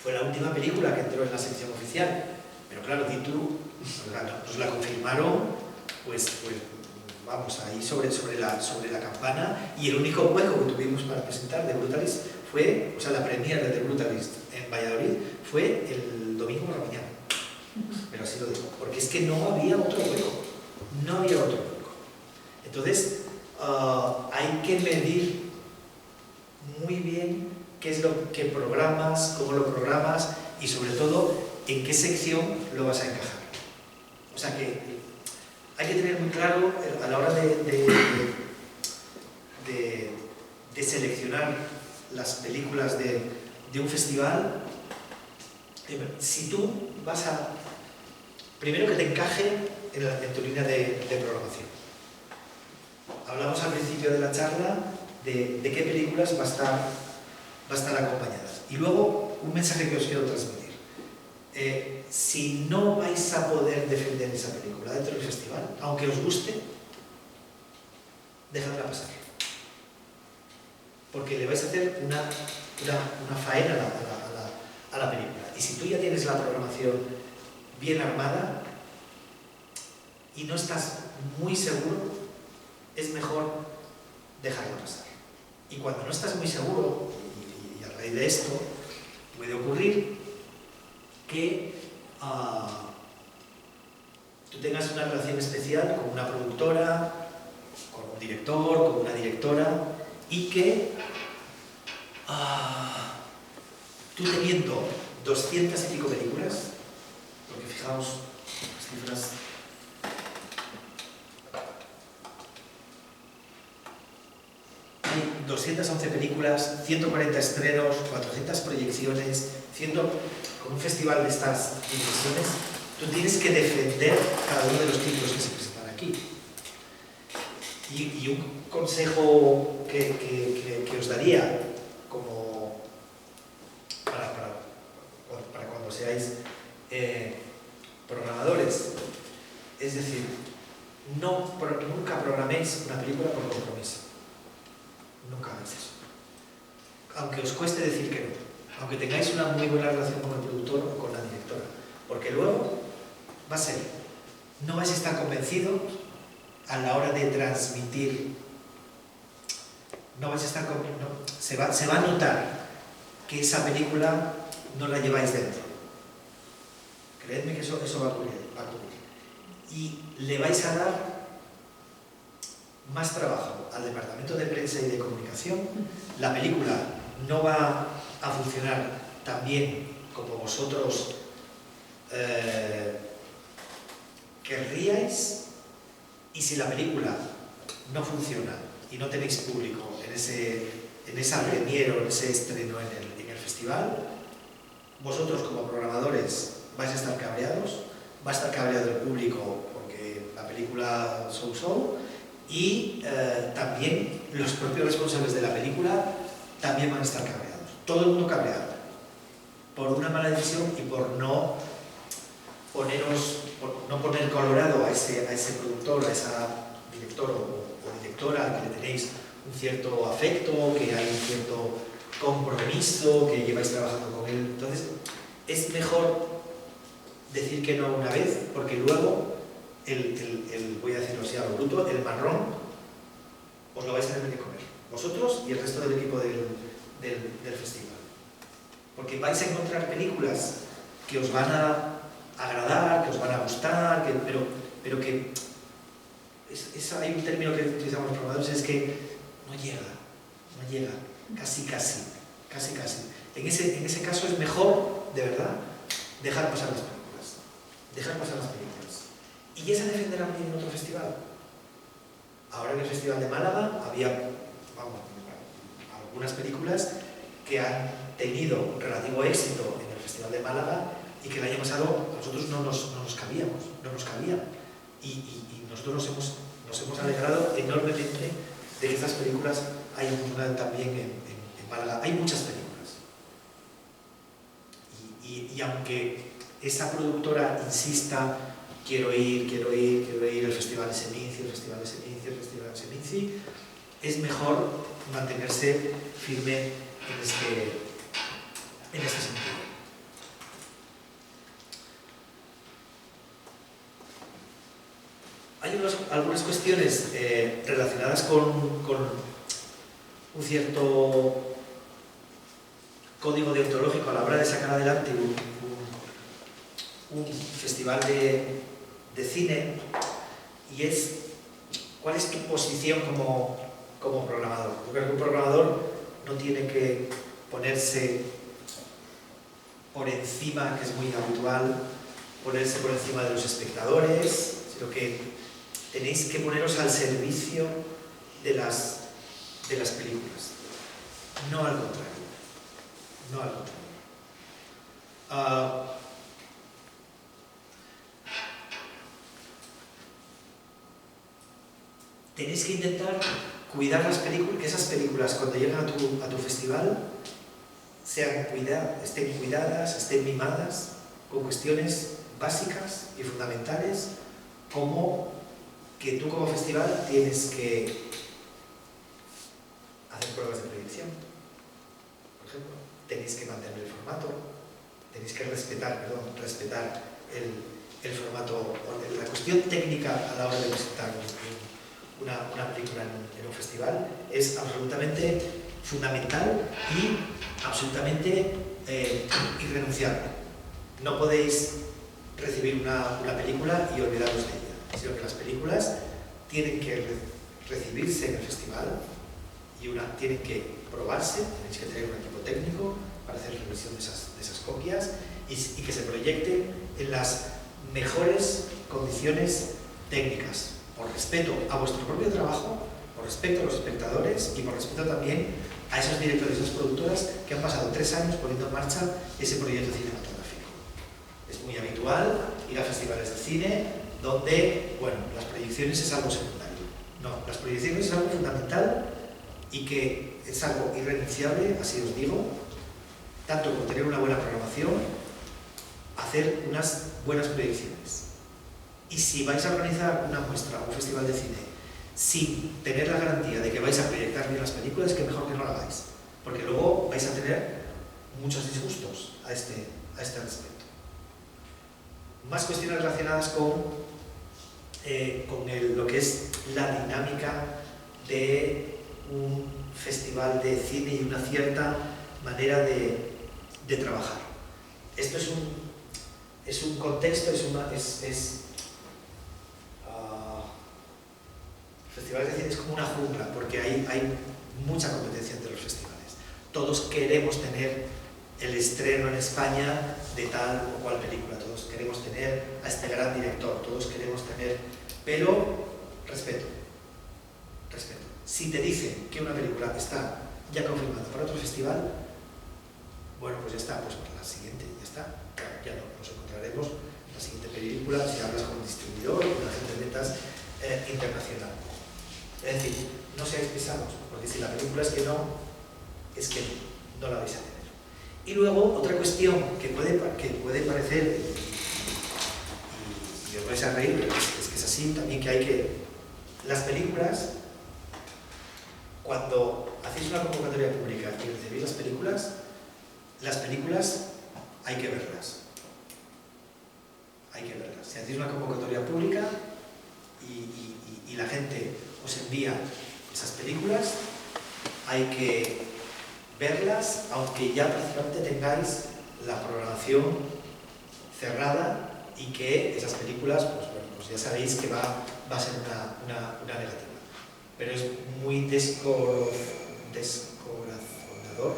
fue la última película que entró en la sección oficial. Pero claro, nos la confirmaron, pues vamos, ahí sobre la campana, y el único hueco que tuvimos para presentar The Brutalist fue, la premier de The Brutalist en Valladolid fue el domingo por la mañana. Pero así lo digo, porque es que no había otro hueco. No había otro hueco. Entonces, hay que medir muy bien qué es lo que programas, cómo lo programas y sobre todo en qué sección lo vas a encajar. O sea que hay que tener muy claro a la hora de seleccionar las películas de un festival, si tú vas a... Primero que te encaje en tu línea de programación. Hablamos al principio de la charla de qué películas va a estar acompañadas. Y luego, un mensaje que os quiero transmitir. Si no vais a poder defender esa película dentro del festival, aunque os guste, dejadla pasar. porque le vais a hacer una faena a la película. Y si tú ya tienes la programación bien armada y no estás muy seguro, es mejor dejarlo pasar. Y cuando no estás muy seguro, y a raíz de esto, puede ocurrir que tú tengas una relación especial con una productora, con un director, con una directora, y que tú teniendo 200 y pico películas, porque fijaos las cifras, hay 211 películas, 140 estrenos, 400 proyecciones, con un festival de estas dimensiones, tú tienes que defender cada uno de los títulos que se presentan aquí. Y un consejo que os daría como para cuando seáis programadores, es decir, nunca programéis una película por compromiso. Nunca hagáis eso. Aunque os cueste decir que no. Aunque tengáis una muy buena relación con el productor o con la directora. Porque luego va a ser, no vais a estar convencidos a la hora de transmitir, se va a notar que esa película no la lleváis dentro. Creedme que eso va a ocurrir. Y le vais a dar más trabajo al departamento de prensa y de comunicación. La película no va a funcionar tan bien como vosotros querríais, y si la película no funciona y no tenéis público en esa premiere o en ese estreno en el festival, vosotros como programadores vais a estar cabreados, va a estar cabreado el público porque la película so-so, y también los propios responsables de la película también van a estar cabreados. Todo el mundo cabreado por una mala decisión y por no poner colorado a ese productor, a esa director o directora a que le tenéis un cierto afecto, que hay un cierto compromiso, que lleváis trabajando con él. Entonces, es mejor decir que no una vez, porque luego voy a decirlo así a lo bruto, el marrón os lo vais a tener que comer, vosotros y el resto del equipo del festival. Porque vais a encontrar películas que os van a agradar, que os van a gustar, pero que hay un término que utilizamos los programadores, es que no llega, casi. En ese caso es mejor, de verdad, dejar pasar las películas. Y esa defenderá bien en otro festival. Ahora en el Festival de Málaga había algunas películas que han tenido relativo éxito en el Festival de Málaga y que el año pasado a nosotros no nos cabían. Y nosotros nos hemos alegrado enormemente de que estas películas hayan funcionado también en Málaga. Hay muchas películas. Y aunque esa productora insista, quiero ir, el festival es en Inci, es mejor mantenerse firme en este sentido. Hay algunas cuestiones relacionadas con un cierto código deontológico a la hora de sacar adelante un festival de cine, y es cuál es tu posición como programador. Yo creo que un programador no tiene que ponerse por encima, que es muy habitual, ponerse por encima de los espectadores, sino que tenéis que poneros al servicio de las películas, no al contrario. Tenéis que intentar cuidar las películas, que esas películas cuando llegan a tu festival estén cuidadas, estén mimadas, con cuestiones básicas y fundamentales, como que tú como festival tienes que hacer pruebas de proyección, tenéis que mantener el formato, tenéis que respetar el formato, la cuestión técnica a la hora de presentar una película en un festival es absolutamente fundamental y absolutamente irrenunciable. No podéis recibir una película y olvidaros de ella, sino que las películas tienen que recibirse en el festival y tienen que probarse, tenéis que tener un equipo técnico para hacer revisión de esas copias y que se proyecten en las mejores condiciones técnicas, por respeto a vuestro propio trabajo, por respeto a los espectadores y por respeto también a esos directores y esas productoras que han pasado 3 años poniendo en marcha ese proyecto cinematográfico. Es muy habitual ir a festivales de cine donde, bueno, las proyecciones es algo secundario. No, las proyecciones es algo fundamental y que es algo irrenunciable, así os digo, tanto con tener una buena programación, hacer unas buenas proyecciones. Y si vais a organizar una muestra o un festival de cine sin tener la garantía de que vais a proyectar bien las películas, que mejor que no lo hagáis, porque luego vais a tener muchos disgustos a este respecto. Más cuestiones relacionadas con lo que es la dinámica de un festival de cine y una cierta manera de trabajar. Esto es un contexto, festivales de cine es como una jungla, porque hay mucha competencia entre los festivales. Todos queremos tener el estreno en España de tal o cual película, todos queremos tener a este gran director, todos queremos tener... Pero, respeto. Si te dicen que una película está ya confirmada para otro festival, bueno, pues ya está, pues para la siguiente, ya está. Ya no, nos encontraremos en la siguiente película si hablas con un distribuidor o con una agente de ventas internacional. Es decir, no seáis pesados, porque si la película es que no la vais a tener. Y luego, otra cuestión que puede parecer, y os vais a reír, pero es que es así, también que hay que... Las películas, cuando hacéis una convocatoria pública y recibís las películas hay que verlas. Hay que verlas. Si hacéis una convocatoria pública y la gente os envía esas películas, hay que verlas, aunque ya prácticamente tengáis la programación cerrada y que esas películas, pues bueno, pues ya sabéis que va a ser una negativa. Pero es muy descorazonador,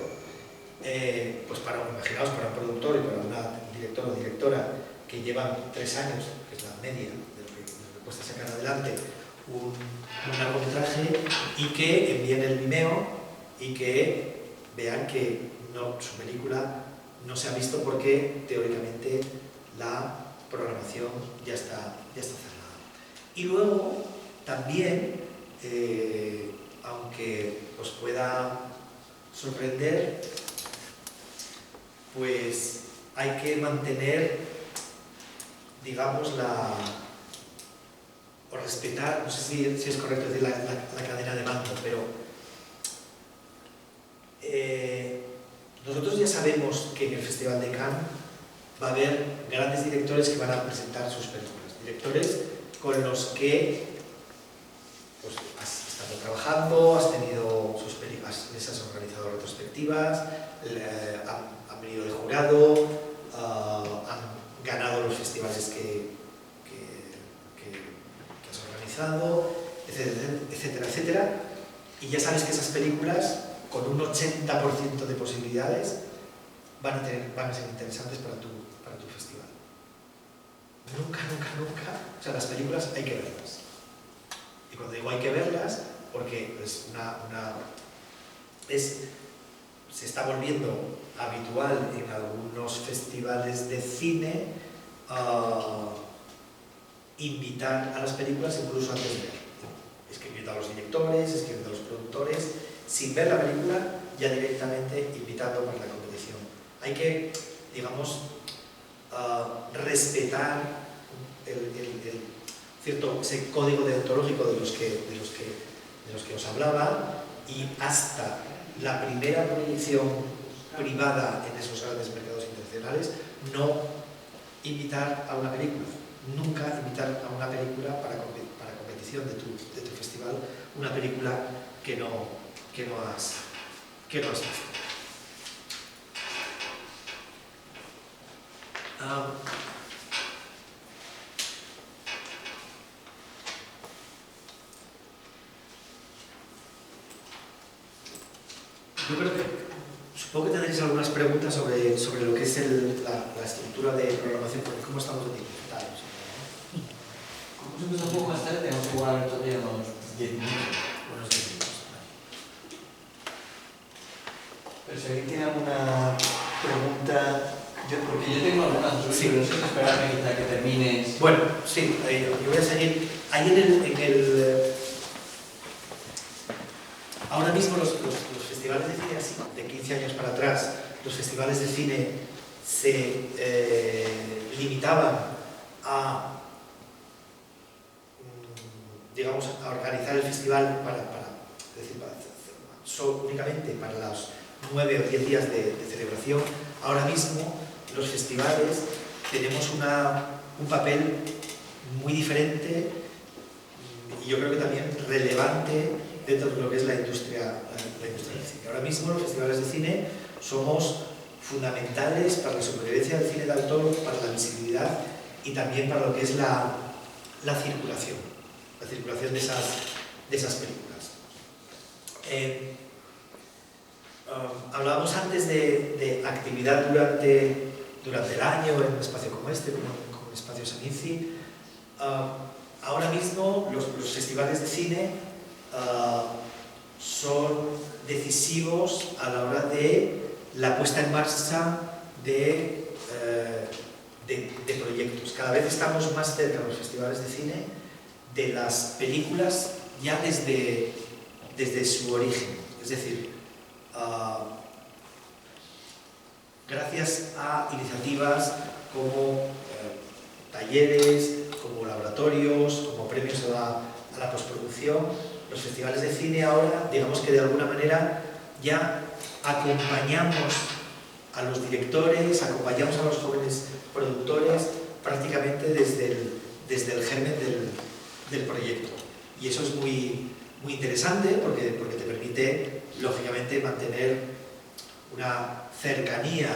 pues imaginaos para un productor y para un director o directora que llevan 3 años, que es la media de lo que cuesta sacar adelante un largometraje, y que envíen el Vimeo y que vean que su película no se ha visto porque teóricamente la programación ya está cerrada. Y luego también, aunque os pueda sorprender, pues hay que mantener, digamos, o respetar, no sé si es correcto decir la cadena de mando, pero nosotros ya sabemos que en el Festival de Cannes va a haber grandes directores que van a presentar sus películas, directores con los que pues, has estado trabajando, has tenido sus películas, les has organizado retrospectivas, han venido de jurado, han ganado los festivales que has organizado, etcétera, etcétera, y ya sabes que esas películas con un 80% de posibilidades van a ser interesantes para tu festival. Nunca, o sea, las películas hay que verlas. Y cuando digo hay que verlas, porque se está volviendo habitual en algunos festivales de cine invitar a las películas incluso antes de ver. Escribiendo a los directores, escribiendo a los productores, sin ver la película, ya directamente invitando para la competición. Hay que, digamos, respetar ese código deontológico de los que os hablaba, y hasta la primera proyección privada en esos grandes mercados internacionales, no invitar a una película, nunca invitar a una película para competición de tu festival, una película que no has visto. Yo creo que, supongo que tendréis algunas preguntas sobre lo que es la estructura de programación, porque cómo estamos de tiempo. Como se empieza un poco más tarde, tenemos que jugar todavía unos 10 minutos. Unos 10 minutos. Pero si alguien tiene alguna pregunta, porque yo tengo algunas, Sí. pero no sé si esperarme quizá que termines. Bueno, sí, yo voy a seguir. Ahí ahora mismo los festivales de cine, así, de 15 años para atrás, los festivales de cine se limitaban a, digamos, a organizar el festival únicamente para los 9 o 10 días de celebración. Ahora mismo los festivales tenemos un papel muy diferente y yo creo que también relevante dentro de lo que es la industria del cine. Ahora mismo los festivales de cine somos fundamentales para la supervivencia del cine de autor, para la visibilidad y también para lo que es la circulación de esas películas. Hablábamos antes de actividad durante el año en un espacio como este, como el espacio Sanici. Ahora mismo los festivales de cine son decisivos a la hora de la puesta en marcha de proyectos. Cada vez estamos más cerca de los festivales de cine de las películas ya desde su origen. Es decir, gracias a iniciativas como talleres, como laboratorios, como premios a la postproducción, los festivales de cine ahora, digamos que de alguna manera ya acompañamos a los directores, acompañamos a los jóvenes productores prácticamente desde el germen del proyecto. Y eso es muy interesante porque te permite, lógicamente, mantener una cercanía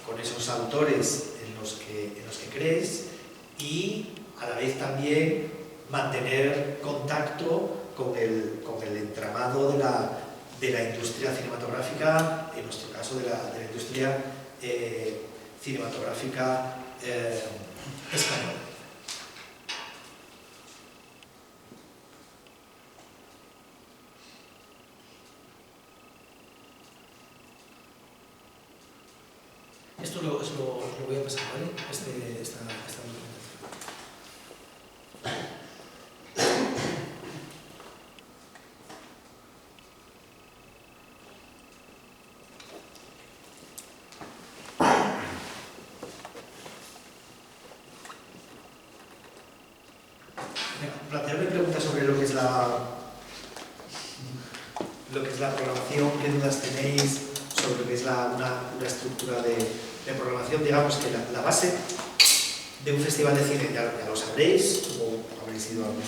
con esos autores en los que crees y a la vez también mantener contacto con el entramado de la industria cinematográfica, en nuestro caso de la industria cinematográfica española. Esto lo voy a pasar, ¿vale? Esta documentación. Plantearme preguntas sobre lo que es la programación, qué dudas tenéis sobre lo que es una estructura de programación. Digamos que la base de un festival de cine, ya lo sabréis, como habréis ido a un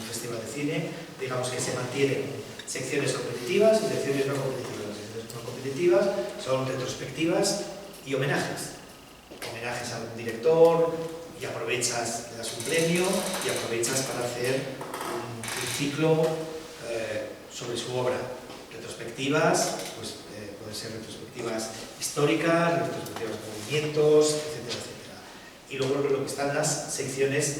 festival de cine, digamos que se mantienen secciones competitivas y secciones no competitivas. Las secciones no competitivas son retrospectivas y homenajes. Homenajes a un director, y aprovechas, le das un premio y aprovechas para hacer un ciclo sobre su obra. Retrospectivas, pues pueden ser retrospectivas históricas, retrospectivas de movimientos, etcétera, etcétera. Y luego lo que están las secciones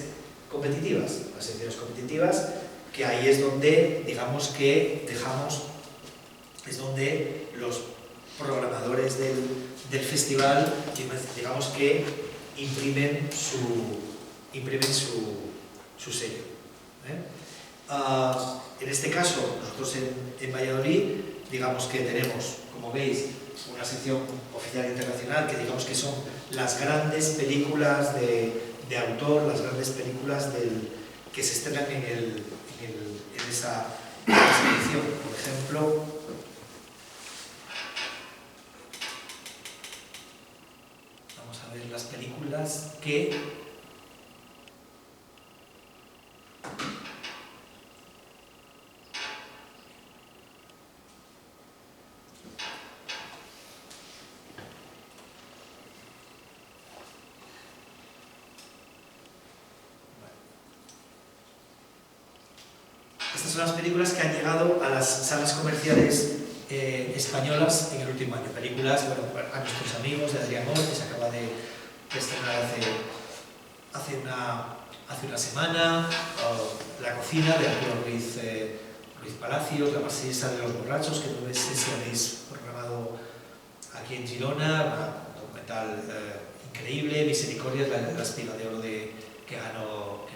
competitivas. Las secciones competitivas, que ahí es donde, digamos que es donde los programadores del festival, digamos que imprimen su sello. En este caso, nosotros en Valladolid, digamos que tenemos, como veis, una sección oficial internacional que digamos que son las grandes películas de autor, las grandes películas que se estrenan en esa edición. Por ejemplo, películas que estas son las películas que han llegado a las salas comerciales españolas en el último año. Películas, bueno, a nuestros amigos de Adrián Or, que se acaba de estrenar hace una semana, La cocina de Arturo Ruiz Palacios, La marsellesa de los borrachos, que no sé si habéis programado aquí en Girona, un documental increíble, Misericordia, la espiga de oro que ganó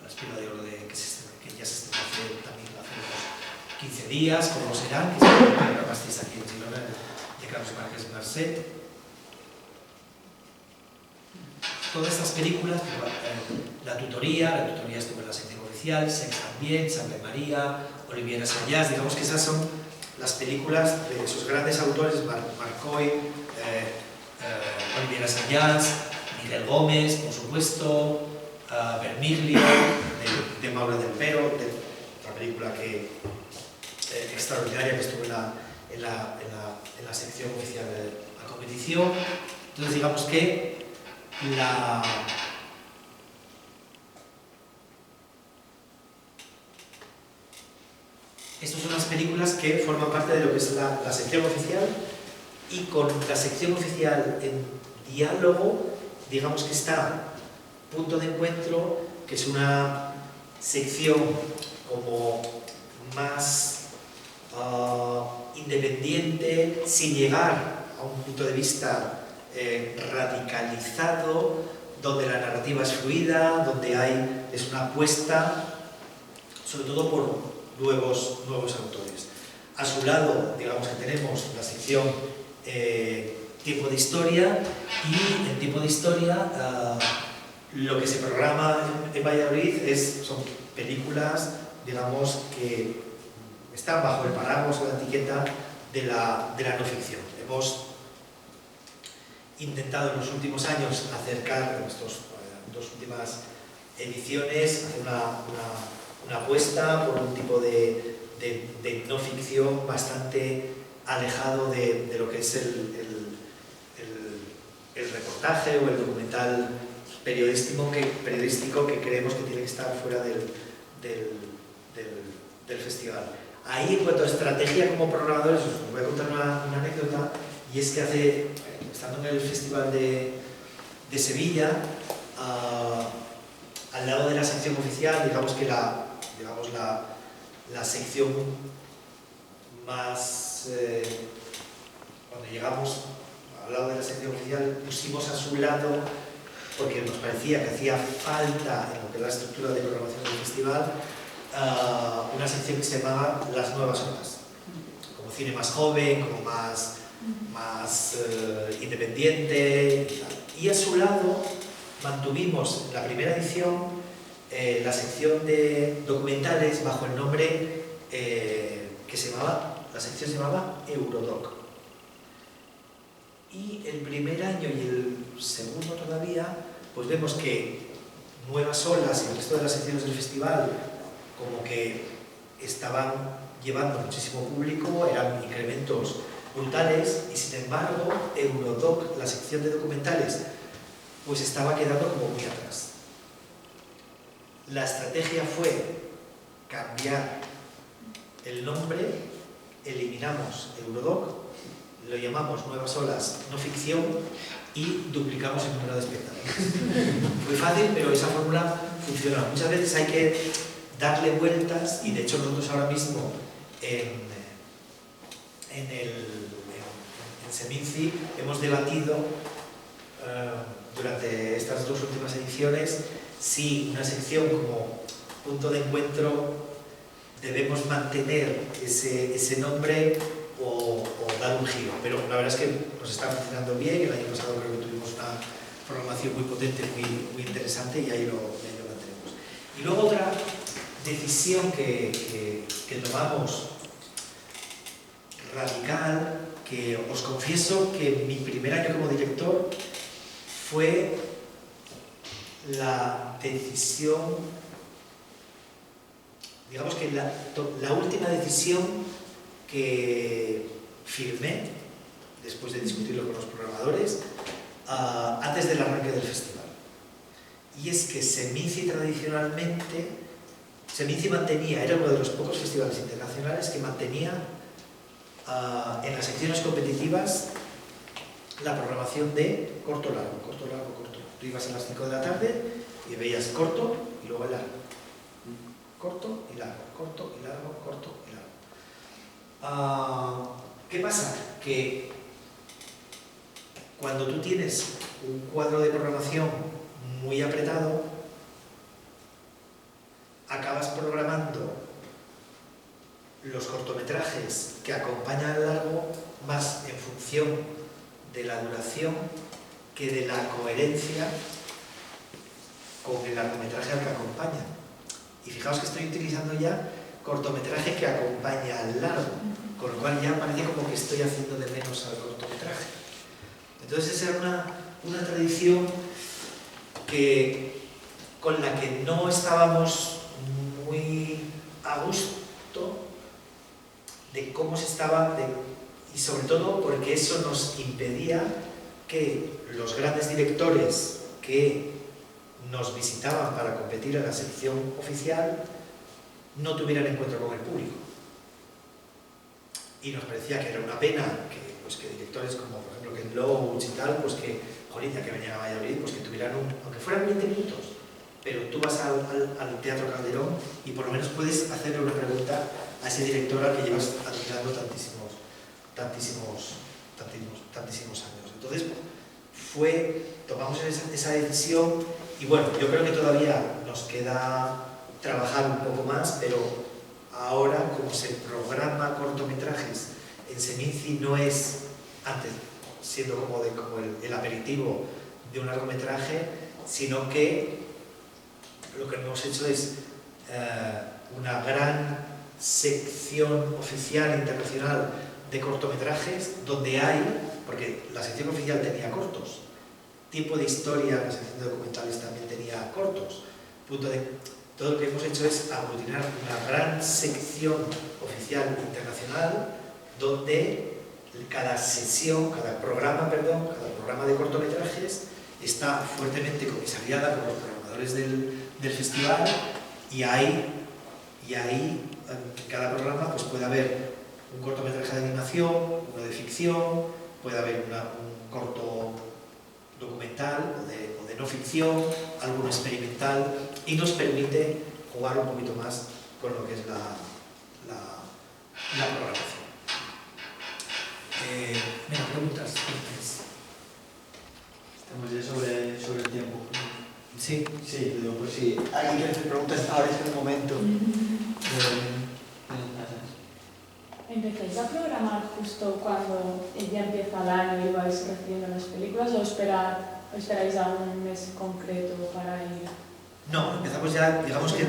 la espiga de oro que ya se estrenó también hace unos 15 días, como serán, que se programasteis aquí en Girona, de Carlos Márquez Marcet. Todas estas películas, La tutoría estuvo en la sección oficial, Sex también, Santa María, Olivier Assayas, digamos que esas son las películas de esos grandes autores, Marcoy, Olivier Assayas, Miguel Gómez, por supuesto, Vermiglio, de Maura del Pero, otra película extraordinaria que estuvo en la sección oficial de la competición. Entonces digamos que estas son las películas que forman parte de lo que es la sección oficial, y con la sección oficial en diálogo, digamos que está Punto de Encuentro, que es una sección como más independiente, sin llegar a un punto de vista radicalizado, donde la narrativa es fluida, donde es una apuesta sobre todo por nuevos autores. A su lado, digamos que tenemos la sección Tiempo de Historia, y en Tiempo de Historia lo que se programa en Valladolid son películas, digamos, que están bajo el paraguas o la etiqueta de la no ficción. Hemos intentado en los últimos años acercar, en estas dos últimas ediciones, hacer una apuesta por un tipo de no ficción bastante alejado de lo que es el reportaje o el documental periodístico que creemos que tiene que estar fuera del festival. Ahí, en cuanto a estrategia como programadores, os voy a contar una anécdota, y es que estando en el Festival de Sevilla, al lado de la sección oficial, digamos que la sección más... cuando llegamos al lado de la sección oficial, pusimos a su lado, porque nos parecía que hacía falta en lo que es la estructura de programación del festival, una sección que se llamaba Las Nuevas Olas, como cine más joven, como más independiente y tal. Y a su lado mantuvimos en la primera edición la sección de documentales bajo el nombre la sección se llamaba Eurodoc. Y el primer año y el segundo todavía, pues vemos que Nuevas Olas y el resto de las secciones del festival como que estaban llevando muchísimo público, eran incrementos brutales, y sin embargo Eurodoc, la sección de documentales, pues estaba quedando como muy atrás. La estrategia fue cambiar el nombre, eliminamos Eurodoc, lo llamamos Nuevas Olas No Ficción y duplicamos el número de espectadores. Muy fácil, pero esa fórmula funciona. Muchas veces hay que darle vueltas, y de hecho nosotros ahora mismo en Seminci hemos debatido durante estas dos últimas ediciones si una sección como Punto de Encuentro debemos mantener ese nombre o dar un giro, pero la verdad es que nos está funcionando bien. El año pasado creo que tuvimos una programación muy potente, muy interesante, y ahí lo mantenemos. Y luego otra decisión que tomamos radical, que os confieso que mi primer año como director fue la decisión, digamos que la última decisión que firmé, después de discutirlo con los programadores, antes del arranque del festival. Y es que Seminci tradicionalmente, Seminci mantenía, era uno de los pocos festivales internacionales que mantenía en las secciones competitivas la programación de corto-largo, corto-largo. Tú ibas a las 5 de la tarde y veías corto y luego largo. Corto y largo, corto y largo, corto y largo. ¿Qué pasa? Que cuando tú tienes un cuadro de programación muy apretado, acabas programando los cortometrajes que acompañan al largo más en función de la duración que de la coherencia con el largometraje al que acompaña. Y fijaos que estoy utilizando ya cortometraje que acompaña al largo, con lo cual ya parece como que estoy haciendo de menos al cortometraje. Entonces esa era una tradición con la que no estábamos muy a gusto de cómo se estaba, y sobre todo porque eso nos impedía que los grandes directores que nos visitaban para competir en la sección oficial no tuvieran encuentro con el público. Y nos parecía que era una pena que directores como, por ejemplo, Ken Loach y tal, pues que, jolín, ya que venían a Valladolid, pues que tuvieran aunque fueran 20 minutos, pero tú vas al Teatro Calderón y por lo menos puedes hacerle una pregunta a ese director al que llevas admirando tantísimos años. Entonces, tomamos esa decisión y bueno, yo creo que todavía nos queda trabajar un poco más, pero ahora, como se programa cortometrajes en Seminci, no es antes siendo como el aperitivo de un largometraje, sino que lo que hemos hecho es una gran sección oficial internacional de cortometrajes donde porque la sección oficial tenía cortos, Tiempo de Historia, la sección de documentales también tenía cortos, todo lo que hemos hecho es aglutinar una gran sección oficial internacional donde cada programa de cortometrajes está fuertemente comisariada por los programadores del festival y ahí en cada programa pues puede haber un cortometraje de animación, uno de ficción, puede haber un corto documental o de no ficción, algo experimental, y nos permite jugar un poquito más con lo que es la programación. Venga, preguntas. Estamos ya sobre el tiempo. Sí. Sí, digo, pues sí. ¿Alguien quiere hacer preguntas? Ahora es el momento. ¿Empezáis a programar justo cuando ya empieza el año y vais recibiendo las películas o esperáis a un mes concreto para ir? No, empezamos ya, digamos que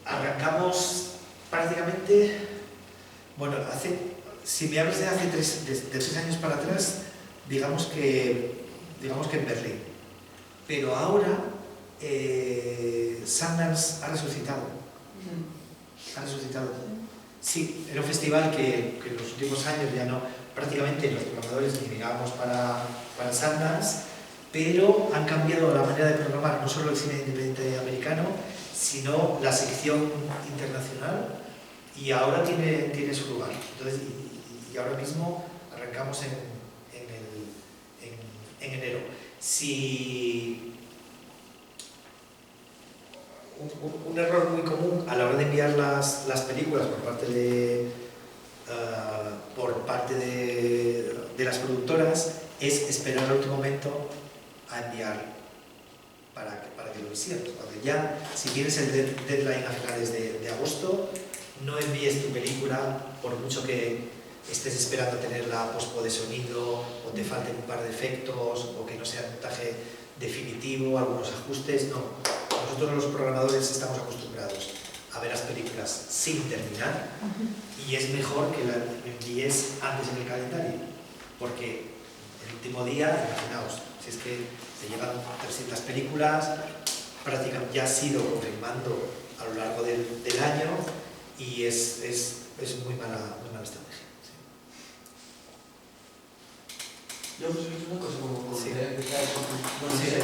arrancamos prácticamente, bueno, si me hablas de hace tres años para atrás, digamos que en Berlín. Pero ahora Sundance ha resucitado. Ha resucitado. Sí, era un festival que en los últimos años ya no, prácticamente los programadores ni mirábamos para Sundance, pero han cambiado la manera de programar no solo el cine independiente americano, sino la sección internacional, y ahora tiene su lugar. Entonces, y ahora mismo arrancamos en enero. Si un error muy común a la hora de enviar las películas por parte de las productoras es esperar al último momento a enviar para que lo hicieras. Cuando ya, si tienes el deadline a finales de agosto, no envíes tu película por mucho que estés esperando tener la pospo de sonido o te falten un par de efectos o que no sea un montaje definitivo, algunos ajustes. No, nosotros los programadores estamos acostumbrados a ver las películas sin terminar y es mejor que la envíes antes en el calendario, porque el último día, imaginaos, si es que te llegan 300 películas, prácticamente ya has ido confirmando a lo largo del año y es muy mala estrategia. Sí. Yo pues una cosa como Sí. empezar, bueno, Sí.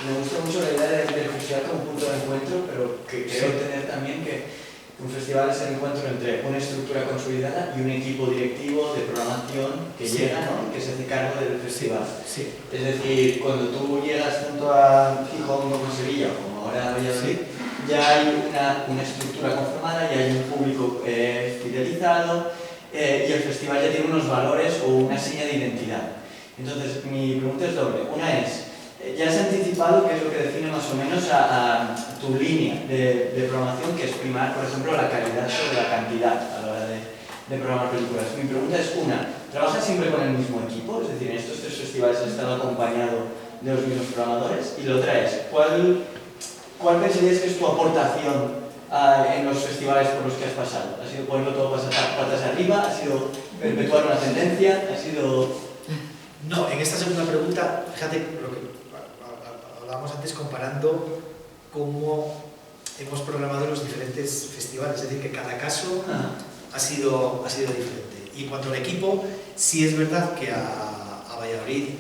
me gusta mucho la idea del festival como punto de encuentro, pero que creo Sí. tener también que un festival es el encuentro entre una estructura consolidada y un equipo directivo de programación que Sí. llega, ¿no? Que se hace cargo del festival. Sí. Es decir, cuando tú llegas junto a Gijón como Sevilla, como ahora Valladolid, ya hay una estructura conformada, ya hay un público fidelizado y el festival ya tiene unos valores o una seña de identidad. Entonces, mi pregunta es doble. Una es, ya has anticipado qué es lo que define más o menos a tu línea de programación, que es primar, por ejemplo, la calidad sobre la cantidad a la hora de programar películas. Mi pregunta es una, ¿trabajas siempre con el mismo equipo? Es decir, en estos 3 festivales has estado acompañado de los mismos programadores. Y la otra es, ¿cuál pensarías que es tu aportación en los festivales por los que has pasado? ¿Ha sido ponerlo todo patas arriba? ¿Ha sido perpetuar una tendencia? ¿Ha sido...? No, en esta segunda pregunta, fíjate lo que hablábamos antes comparando cómo hemos programado los diferentes festivales, es decir, que cada caso ha sido diferente. Y en cuanto al equipo, sí es verdad que a Valladolid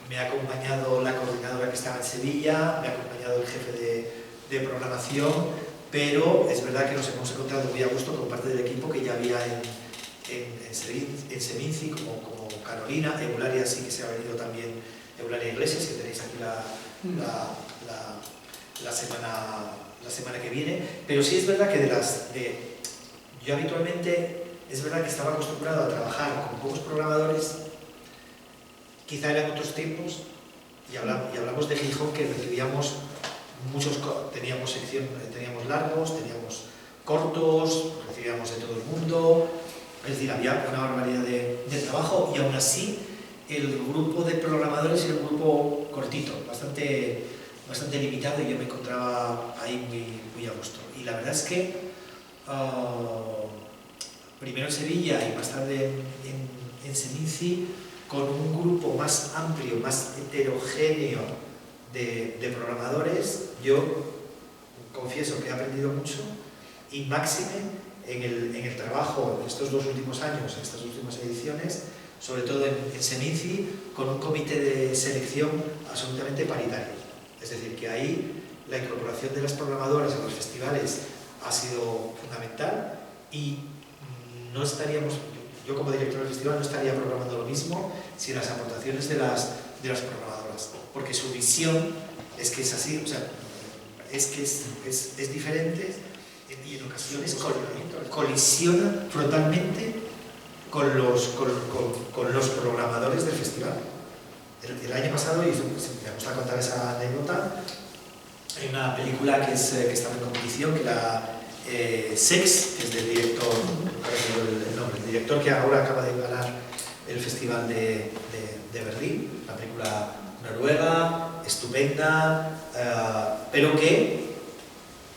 me ha acompañado la coordinadora que estaba en Sevilla, me ha acompañado el jefe de programación, pero es verdad que nos hemos encontrado muy a gusto con parte del equipo que ya había en Seminci, como Carolina. Eulalia sí que se ha venido también, Eulalia Iglesias, que tenéis aquí la semana que viene. Pero sí es verdad que yo habitualmente, es verdad que estaba acostumbrado a trabajar con pocos programadores, quizá eran otros tiempos, y hablamos de Gijón, que recibíamos teníamos teníamos largos, teníamos cortos, recibíamos de todo el mundo, es decir, había una barbaridad de trabajo, y aún así el grupo de programadores era un grupo cortito, bastante limitado, y yo me encontraba ahí muy a gusto. Y la verdad es que primero en Sevilla y más tarde en Seminci, con un grupo más amplio, más heterogéneo de programadores, yo confieso que he aprendido mucho, y máxime en el trabajo en estos 2 últimos años, en estas últimas ediciones, sobre todo en Seminci, con un comité de selección absolutamente paritario. Es decir, que ahí la incorporación de las programadoras a los festivales ha sido fundamental, y no estaríamos, yo como director del festival no estaría programando lo mismo sin las aportaciones de las programadoras, porque su visión es que es así, o sea, es que es diferente, y en ocasiones colisiona frontalmente con los programadores del festival. El año pasado, y me gusta contar esa anécdota, hay una película que estaba en competición, que era Sex, que es del director, el director que ahora acaba de ganar el Festival de Berlín, una película noruega, estupenda, pero que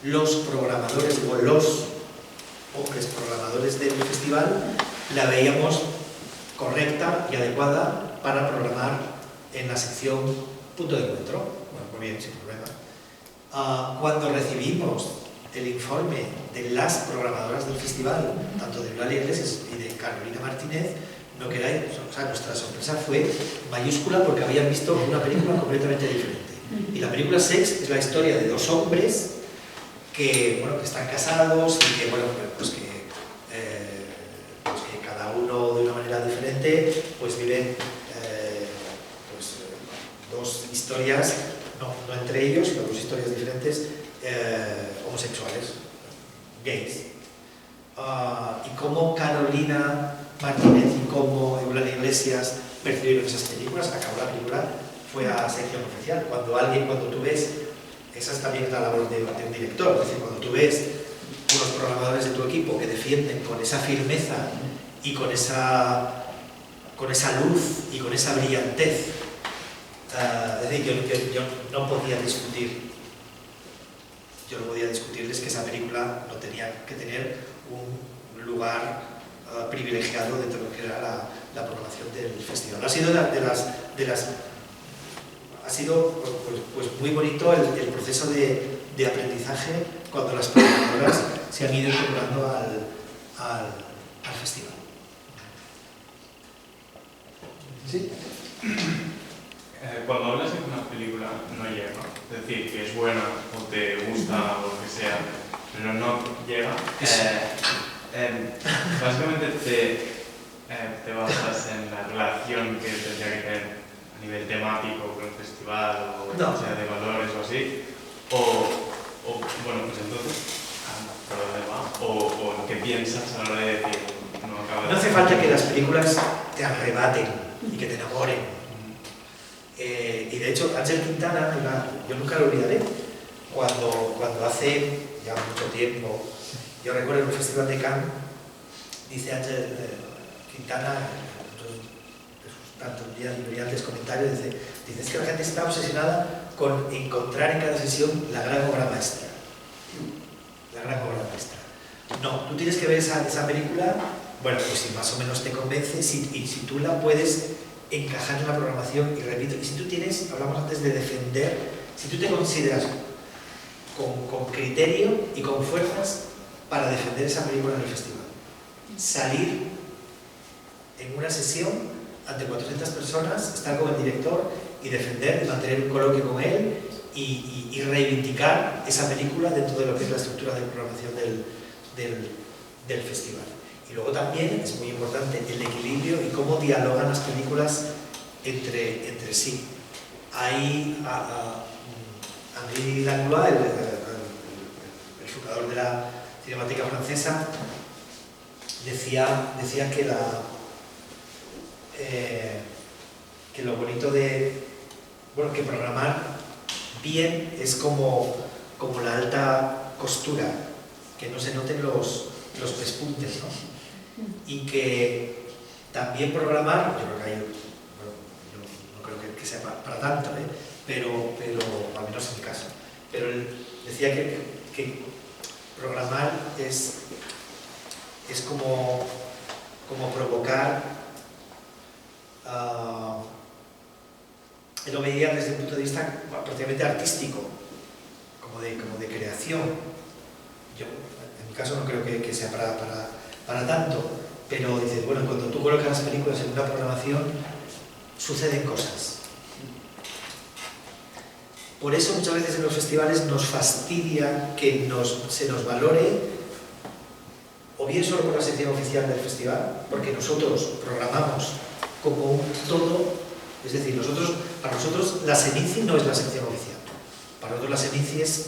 los programadores o los hombres programadores del festival la veíamos correcta y adecuada para programar en la sección punto de encuentro. Bueno, muy bien, sin problema. Cuando recibimos el informe de las programadoras del festival, tanto de Eulalia Iglesias y de Carolina Martínez, no queráis, o sea, nuestra sorpresa fue mayúscula, porque habían visto una película completamente diferente. Y la película Sex es la historia de 2 hombres que están casados y que, pues que cada uno de una manera diferente pues viven 2 historias, no entre ellos, sino 2 historias diferentes, homosexuales, gays. Y cómo Carolina Martínez y cómo Eulalia Iglesias percibieron esas películas. Acabó la película, fue a sección oficial. Cuando tú ves, esa es también la labor de un director, es decir, cuando tú ves unos programadores de tu equipo que defienden con esa firmeza y con esa luz y con esa brillantez, es decir, yo no podía discutirles que esa película no tenía que tener un lugar privilegiado dentro de lo que era la programación del festival. Ha sido pues muy bonito el proceso de aprendizaje cuando las programadoras se han ido incorporando al festival. Sí. Cuando hablas de que una película no llega, es decir, que es buena o te gusta o lo que sea, pero no llega, básicamente te basas en la relación que tendría que tener a nivel temático con el festival o No. sea de valores o así, o bueno, pues entonces, ¿por dónde va? O lo que piensas a la hora de decir, no acaba de... No hace falta que las películas te arrebaten y que te enamoren. Y de hecho, Ángel Quintana, yo nunca lo olvidaré, cuando hace ya mucho tiempo, yo recuerdo en un festival de Cannes, dice Ángel Quintana, de sus tantos brillantes comentarios, dice es que la gente está obsesionada con encontrar en cada sesión la gran obra maestra. La gran obra maestra. No, tú tienes que ver esa película, bueno, pues si más o menos te convence, y si tú la puedes encajar en la programación, y repito, y si tú tienes, hablamos antes de defender, si tú te consideras con criterio y con fuerzas para defender esa película en el festival, salir en una sesión ante 400 personas, estar con el director y defender y mantener un coloquio con él y reivindicar esa película dentro de lo que es la estructura de programación del festival. Y luego también es muy importante el equilibrio y cómo dialogan las películas entre sí. Hay Henri Langlois, el fundador de la Cinemática Francesa, decía que lo bonito que programar bien es como la alta costura, que no se noten los pespuntes, ¿no? Y que también programar, yo creo que hay, bueno, yo no creo que sea para tanto, pero al menos en mi caso, pero él decía que programar es como provocar, él lo veía desde el punto de vista prácticamente artístico, como de creación. Yo en mi caso no creo que sea para tanto, pero dices, bueno, cuando tú colocas las películas en una programación suceden cosas. Por eso muchas veces en los festivales nos fastidia que se nos valore, o bien solo por la sección oficial del festival, porque nosotros programamos como un todo, es decir, para nosotros la Senici no es la sección oficial, para nosotros la Senici es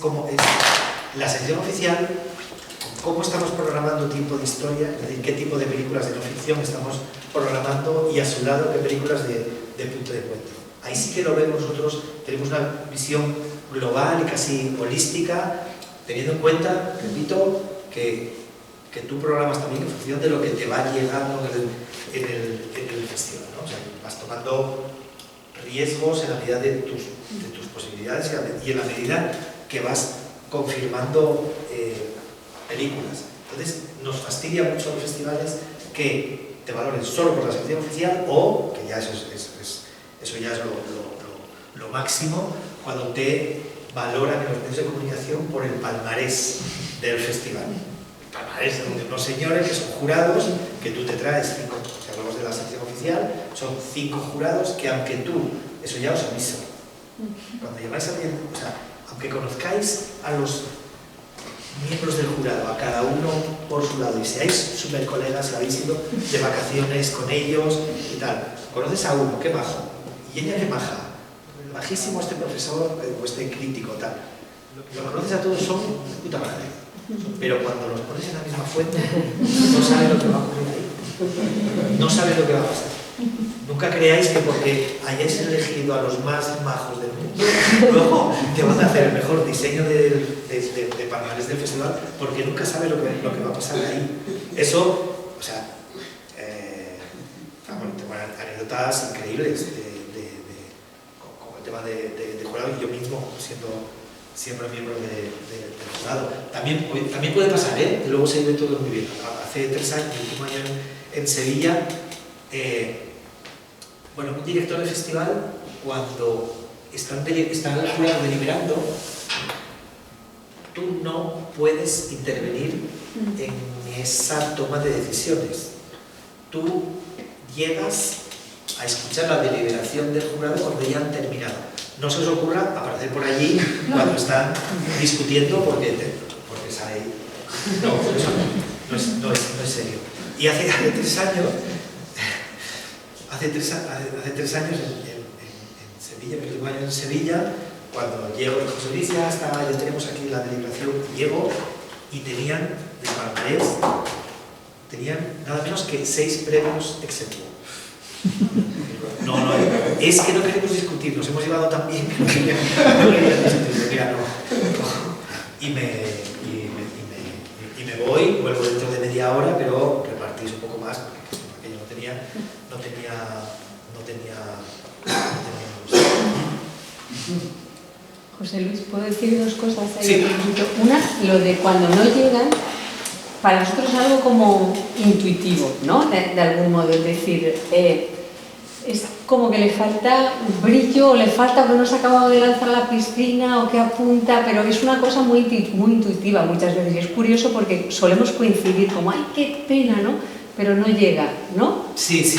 la sección oficial, cómo estamos programando tiempo de historia, es decir, qué tipo de películas de no ficción estamos programando y a su lado qué películas de punto de encuentro. Ahí sí que lo vemos nosotros, tenemos una visión global y casi holística, teniendo en cuenta, repito, que tú programas también en función de lo que te va llegando en el festival, ¿no? O sea, vas tomando riesgos en la medida de tus posibilidades y en la medida que vas confirmando películas. Entonces, nos fastidia mucho a los festivales que te valoren solo por la sección oficial o, que ya eso ya es lo máximo, cuando te valoran en los medios de comunicación por el palmarés del festival. El palmarés de unos señores que son jurados, que tú te traes 5, si hablamos de la sección oficial, son 5 jurados que aunque tú, eso ya os aviso, cuando lleváis a alguien, o sea, aunque conozcáis a los miembros del jurado, a cada uno por su lado, y seáis súper colegas, y habéis ido de vacaciones con ellos y tal, conoces a uno, qué majo, y ella qué maja, majísimo este profesor o este crítico, tal, lo conoces a todos, son de puta madre, pero cuando los pones en la misma fuente, no sabes lo que va a ocurrir ahí, no sabes lo que va a pasar. Nunca creáis que porque hayáis elegido a los más majos del mundo, luego te van a hacer el mejor diseño de palmarés del festival, porque nunca sabes lo que va a pasar ahí. Eso, o sea, tengo anécdotas increíbles con el tema de jurado, y yo mismo siendo siempre miembro del jurado. También puede pasar, que luego se ve todo muy bien. Hace 3 años, el último año en Sevilla, un director de festival, cuando está el jurado deliberando, tú no puedes intervenir en esa toma de decisiones. Tú llegas a escuchar la deliberación del jurado cuando ya han terminado. No se os ocurra aparecer por allí cuando están discutiendo porque sale... No, eso no es serio. Y hace 3 años, hace tres años en Sevilla, que estuve en Sevilla, cuando llego de José Luis, ya tenemos aquí la deliberación, llego y tenían de palmarés, tenían nada menos que 6 premios ex aequo. No, es que no queremos discutir, nos hemos llevado tan bien que no queríamos discutir, mira, no. Y me voy, vuelvo dentro de media hora, pero repartís un poco más, porque yo no tenía José Luis, ¿puedo decir 2 cosas ahí? Sí. Una, lo de cuando no llegan, para nosotros es algo como intuitivo, ¿no? De algún modo, es decir, es como que le falta brillo, o le falta que no se ha acabado de lanzar a la piscina o que apunta, pero es una cosa muy intuitiva muchas veces. Y es curioso porque solemos coincidir como, ¡ay, qué pena!, ¿no? Pero no llega, ¿no? Sí.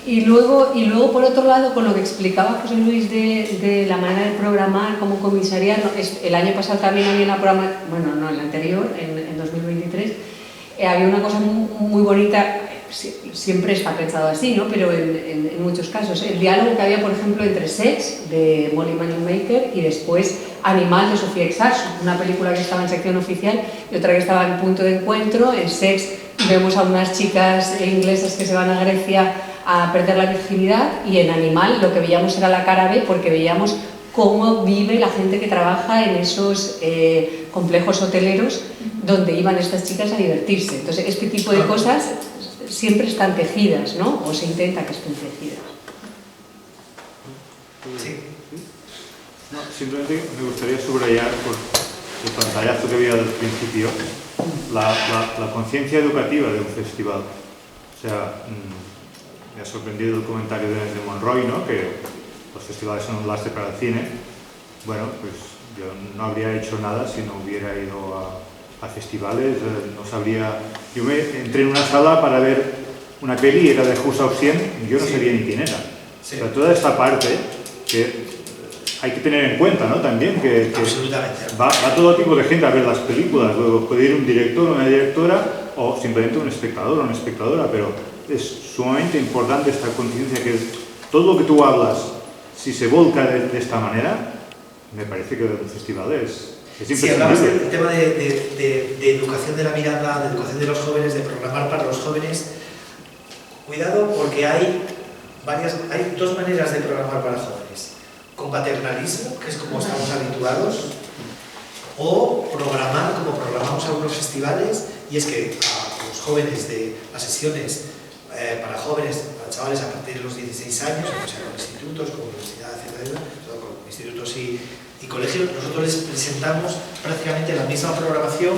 Y luego, por otro lado, con lo que explicaba José Luis de la manera de programar como comisariado, el año pasado también había una programa, bueno, no, el anterior, en 2023, había una cosa muy bonita, siempre está pensado así, ¿no? Pero en muchos casos. El diálogo que había, por ejemplo, entre Sex, de Molly Manning Maker, y después Animal, de Sofía Exarcho, una película que estaba en sección oficial y otra que estaba en punto de encuentro. En Sex vemos a unas chicas inglesas que se van a Grecia a perder la virginidad, y en Animal lo que veíamos era la cara B, porque veíamos cómo vive la gente que trabaja en esos complejos hoteleros donde iban estas chicas a divertirse. Entonces, este tipo de cosas siempre están tejidas, ¿no? O se intenta que estén tejidas. Sí. No, simplemente me gustaría subrayar por el pantallazo que había al principio la conciencia educativa de un festival. O sea, me ha sorprendido el comentario de Monroy, ¿no? Que los festivales son un lastre para el cine. Bueno, pues yo no habría hecho nada si no hubiera ido a festivales, no sabría... Yo me entré en una sala para ver una peli, era de Husserl 100, y yo no sabía ni quién era. Sí. O sea, toda esta parte que hay que tener en cuenta, ¿no? También que Absolutamente. va todo tipo de gente a ver las películas, luego puede ir un director o una directora, o simplemente un espectador o una espectadora, pero es sumamente importante esta conciencia que todo lo que tú hablas, si se volca de esta manera, me parece que el festival es Sí, hablabas del tema de educación de la mirada, de educación de los jóvenes, de programar para los jóvenes. Cuidado, porque hay 2 maneras de programar para jóvenes. Con paternalismo, que es como estamos habituados, o programar como programamos algunos festivales, y es que a los jóvenes de las sesiones para jóvenes, para chavales a partir de los 16 años, o sea, con institutos, con universidades, etcétera, con institutos y colegios, nosotros les presentamos prácticamente la misma programación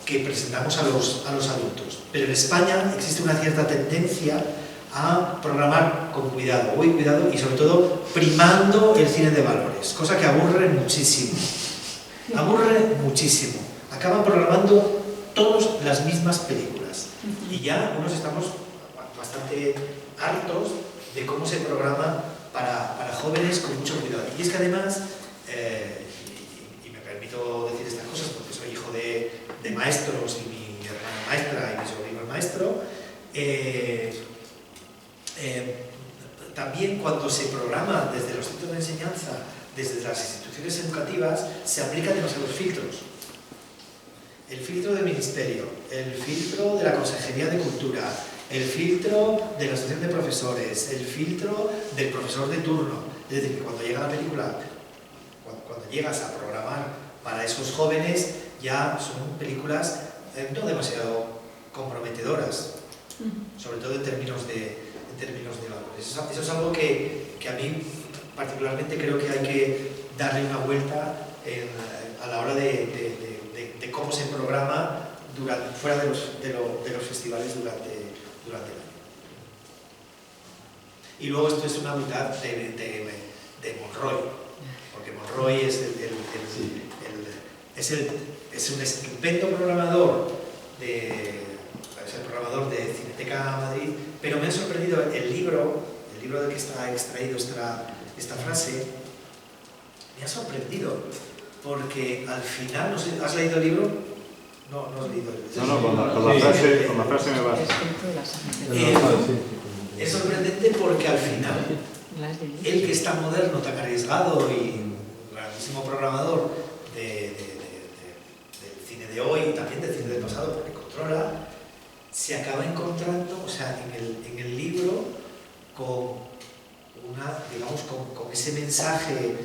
que presentamos a los adultos. Pero en España existe una cierta tendencia a programar con cuidado, muy cuidado, y sobre todo primando el cine de valores, cosa que aburre muchísimo. Aburre muchísimo. Acaban programando todas las mismas películas. Y ya algunos estamos bastante hartos de cómo se programa para jóvenes con mucho cuidado. Y es que además, y me permito decir estas cosas porque soy hijo de maestros, y mi hermana maestra y mi sobrino es maestro, también cuando se programa desde los centros de enseñanza, desde las instituciones educativas, se aplican demasiados filtros. El filtro del ministerio, el filtro de la Consejería de Cultura, el filtro de la asociación de profesores, el filtro del profesor de turno. Es decir, que cuando llega la película, cuando llegas a programar para esos jóvenes, ya son películas no demasiado comprometedoras, sobre todo en términos de valores. Eso es algo que a mí particularmente creo que hay que darle una vuelta a la hora de cómo se programa fuera de los festivales durante el año. Y luego esto es una mitad de Monroy, porque Monroy es es un estupendo programador es el programador de Cineteca Madrid, pero me ha sorprendido el libro del que está extraído esta frase, me ha sorprendido, porque al final, no sé, ¿has leído el libro? No has leído el libro. No, con la frase me basta. Es sorprendente porque al final, él que es tan moderno, tan arriesgado y un grandísimo programador del cine de hoy y también del cine del pasado, porque controla, se acaba encontrando, o sea, en el libro, con ese mensaje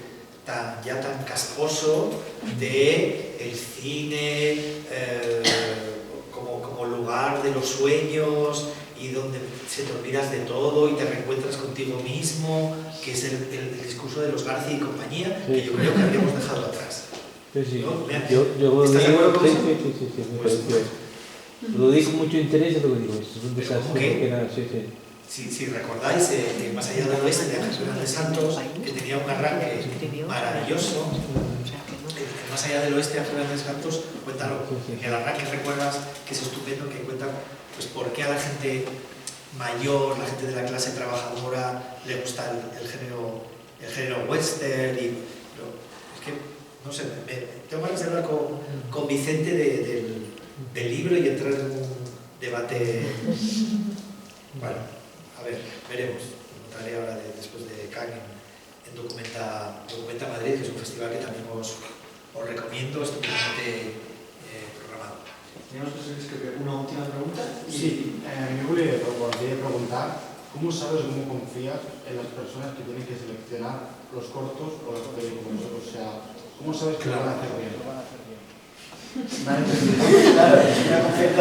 ya tan casposo de el cine como lugar de los sueños y donde te olvidas de todo y te reencuentras contigo mismo, que es el discurso de los García y compañía, que yo creo que habíamos dejado atrás. Sí. ¿No? ¿Estás de acuerdo con eso? Sí, me pareció. Lo digo con mucho interés y lo que digo, es un desastre. Si recordáis, Más allá del oeste de Ángel Fernández Santos, que tenía un arranque maravilloso, Más allá del oeste de Ángel Fernández Santos, cuéntalo, en el arranque recuerdas que es estupendo, que cuenta pues por qué a la gente mayor, la gente de la clase trabajadora le gusta el género western y es que, no sé, tengo ganas de hablar con Vicente del libro y entrar en un debate. Bueno, a ver, veremos. Entraré ahora después de Cannes en Documenta Madrid, que es un festival que también os recomiendo, estupendamente programado. Tenemos una última pregunta. Sí, me volia preguntar, ¿cómo sabes o cómo confías en las personas que tienen que seleccionar los cortos o las películas? O sea, ¿cómo sabes que lo van a hacer bien?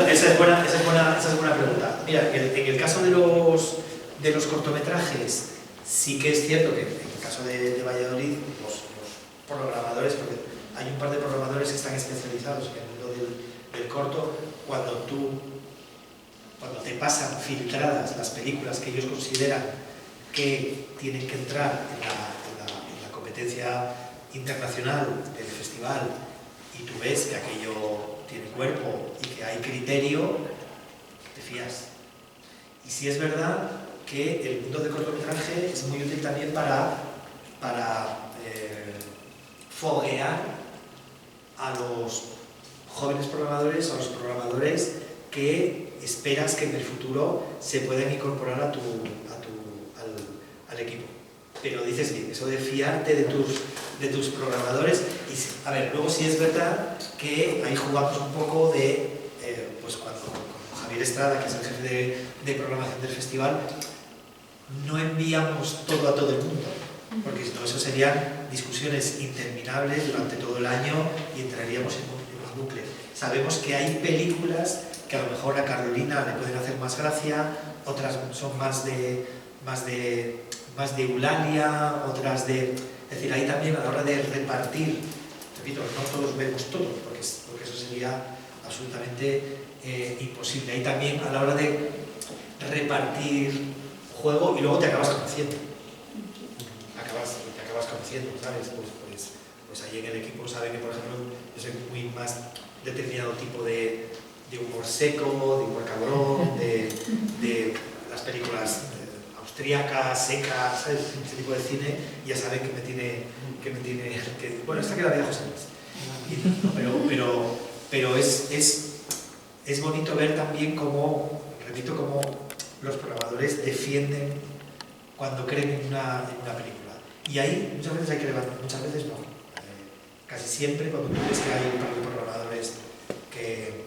Esa es buena pregunta. Mira, en el caso de los cortometrajes, sí que es cierto que en el caso de Valladolid, los programadores, porque hay un par de programadores que están especializados en el mundo del corto, cuando te pasan filtradas las películas que ellos consideran que tienen que entrar en la competencia internacional del festival, y tú ves que aquello tiene cuerpo y que hay criterio, te fías. Y sí es verdad que el mundo del cortometraje es muy útil también para foguear a los jóvenes programadores, a los programadores que esperas que en el futuro se puedan incorporar al equipo. Pero dices bien, eso de fiarte de tus programadores. Y, a ver, luego sí es verdad que ahí jugamos un poco pues cuando Javier Estrada, que es el jefe de programación del festival, no enviamos todo a todo el mundo, porque si no, eso serían discusiones interminables durante todo el año y entraríamos en un bucle. Sabemos que hay películas que a lo mejor a Carolina le pueden hacer más gracia, otras son más de Eulalia, otras de... Es decir, ahí también a la hora de repartir, repito, no todos vemos todo, porque eso sería absolutamente imposible. Ahí también a la hora de repartir juego y luego te acabas conociendo. Te acabas conociendo, ¿sabes? Pues ahí en el equipo saben que, por ejemplo, yo soy muy más determinado tipo de humor seco, de humor cabrón, de las películas austríacas, secas, ¿sabes? Ese tipo de cine, ya saben que me tiene bueno, esta que la veía José Luis. Pero es bonito ver también cómo, repito, cómo los programadores defienden cuando creen en una película. Y ahí muchas veces hay que levantar, muchas veces no. Casi siempre cuando tú ves que hay un par de programadores que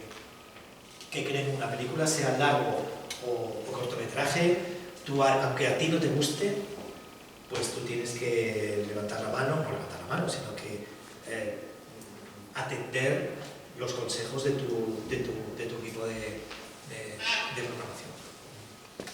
creen en una película, sea largo o cortometraje, tú, aunque a ti no te guste, pues tú tienes que levantar la mano, no levantar la mano, sino que atender los consejos de tu equipo de programación.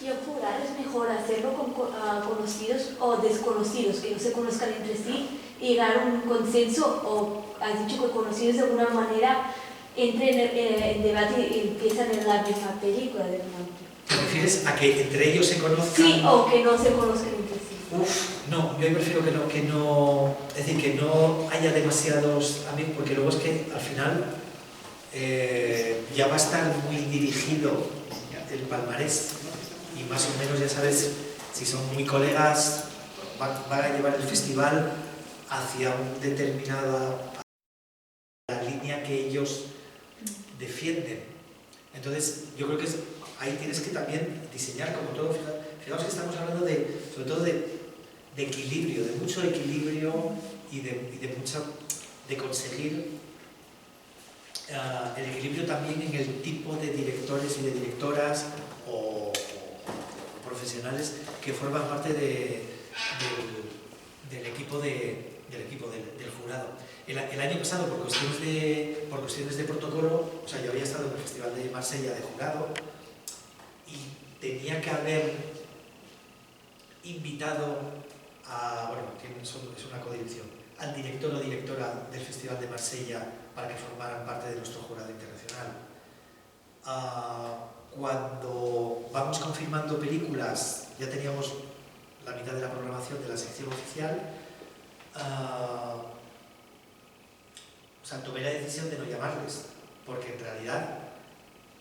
Y en plural es mejor hacerlo con conocidos o desconocidos, que no se conozcan entre sí y llegar a un consenso, o has dicho que conocidos de alguna manera entren en debate y empiezan en la misma película de nuevo. ¿Te refieres a que entre ellos se conozcan? Sí, o que no se conozcan entre sí. No, yo prefiero que no, es decir, que no haya demasiados amigos, porque luego es que al final ya va a estar muy dirigido el palmarés y más o menos ya sabes, si son muy colegas, van a llevar el festival hacia una determinada la línea que ellos defienden. Entonces, yo creo que ahí tienes que también diseñar como todo. Fijaos que estamos hablando sobre todo de equilibrio, de mucho equilibrio y de conseguir el equilibrio también en el tipo de directores y de directoras o profesionales que forman parte del equipo del jurado. El año pasado, por cuestiones de protocolo, o sea, yo había estado en el Festival de Marsella de jurado y tenía que haber invitado es una codirección, al director o directora del Festival de Marsella para que formaran parte de nuestro jurado internacional. Cuando vamos confirmando películas, ya teníamos la mitad de la programación de la sección oficial, tomé la decisión de no llamarles, porque en realidad,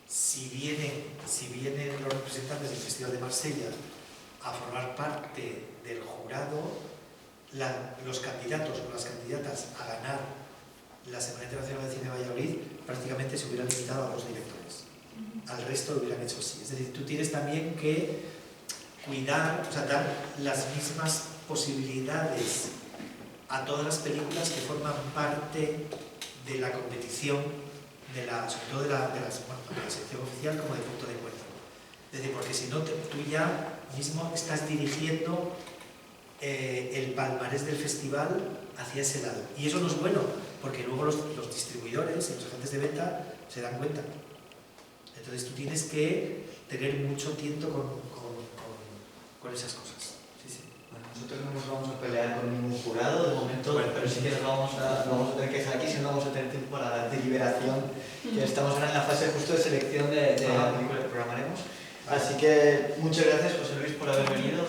si vienen los representantes del Festival de Marsella a formar parte del jurado, los candidatos o las candidatas a ganar la Semana Internacional de Cine de Valladolid prácticamente se hubieran limitado a 2 directores. Al resto lo hubieran hecho así. Es decir, tú tienes también que cuidar, dar las mismas posibilidades a todas las películas que forman parte de la competición, sobre todo de la sección oficial como de punto de encuentro. Es decir, porque si no, tú ya mismo estás dirigiendo el palmarés del festival hacia ese lado. Y eso no es bueno, porque luego los distribuidores y los agentes de venta se dan cuenta. Entonces tú tienes que tener mucho tiento con esas cosas. Sí. Bueno, nosotros no nos vamos a pelear con ningún jurado de momento, pero sí que nos vamos a tener que dejar aquí, si no vamos a tener tiempo para la deliberación, que estamos ahora en la fase justo de selección de la película que programaremos. Así que muchas gracias, José Luis, por haber venido.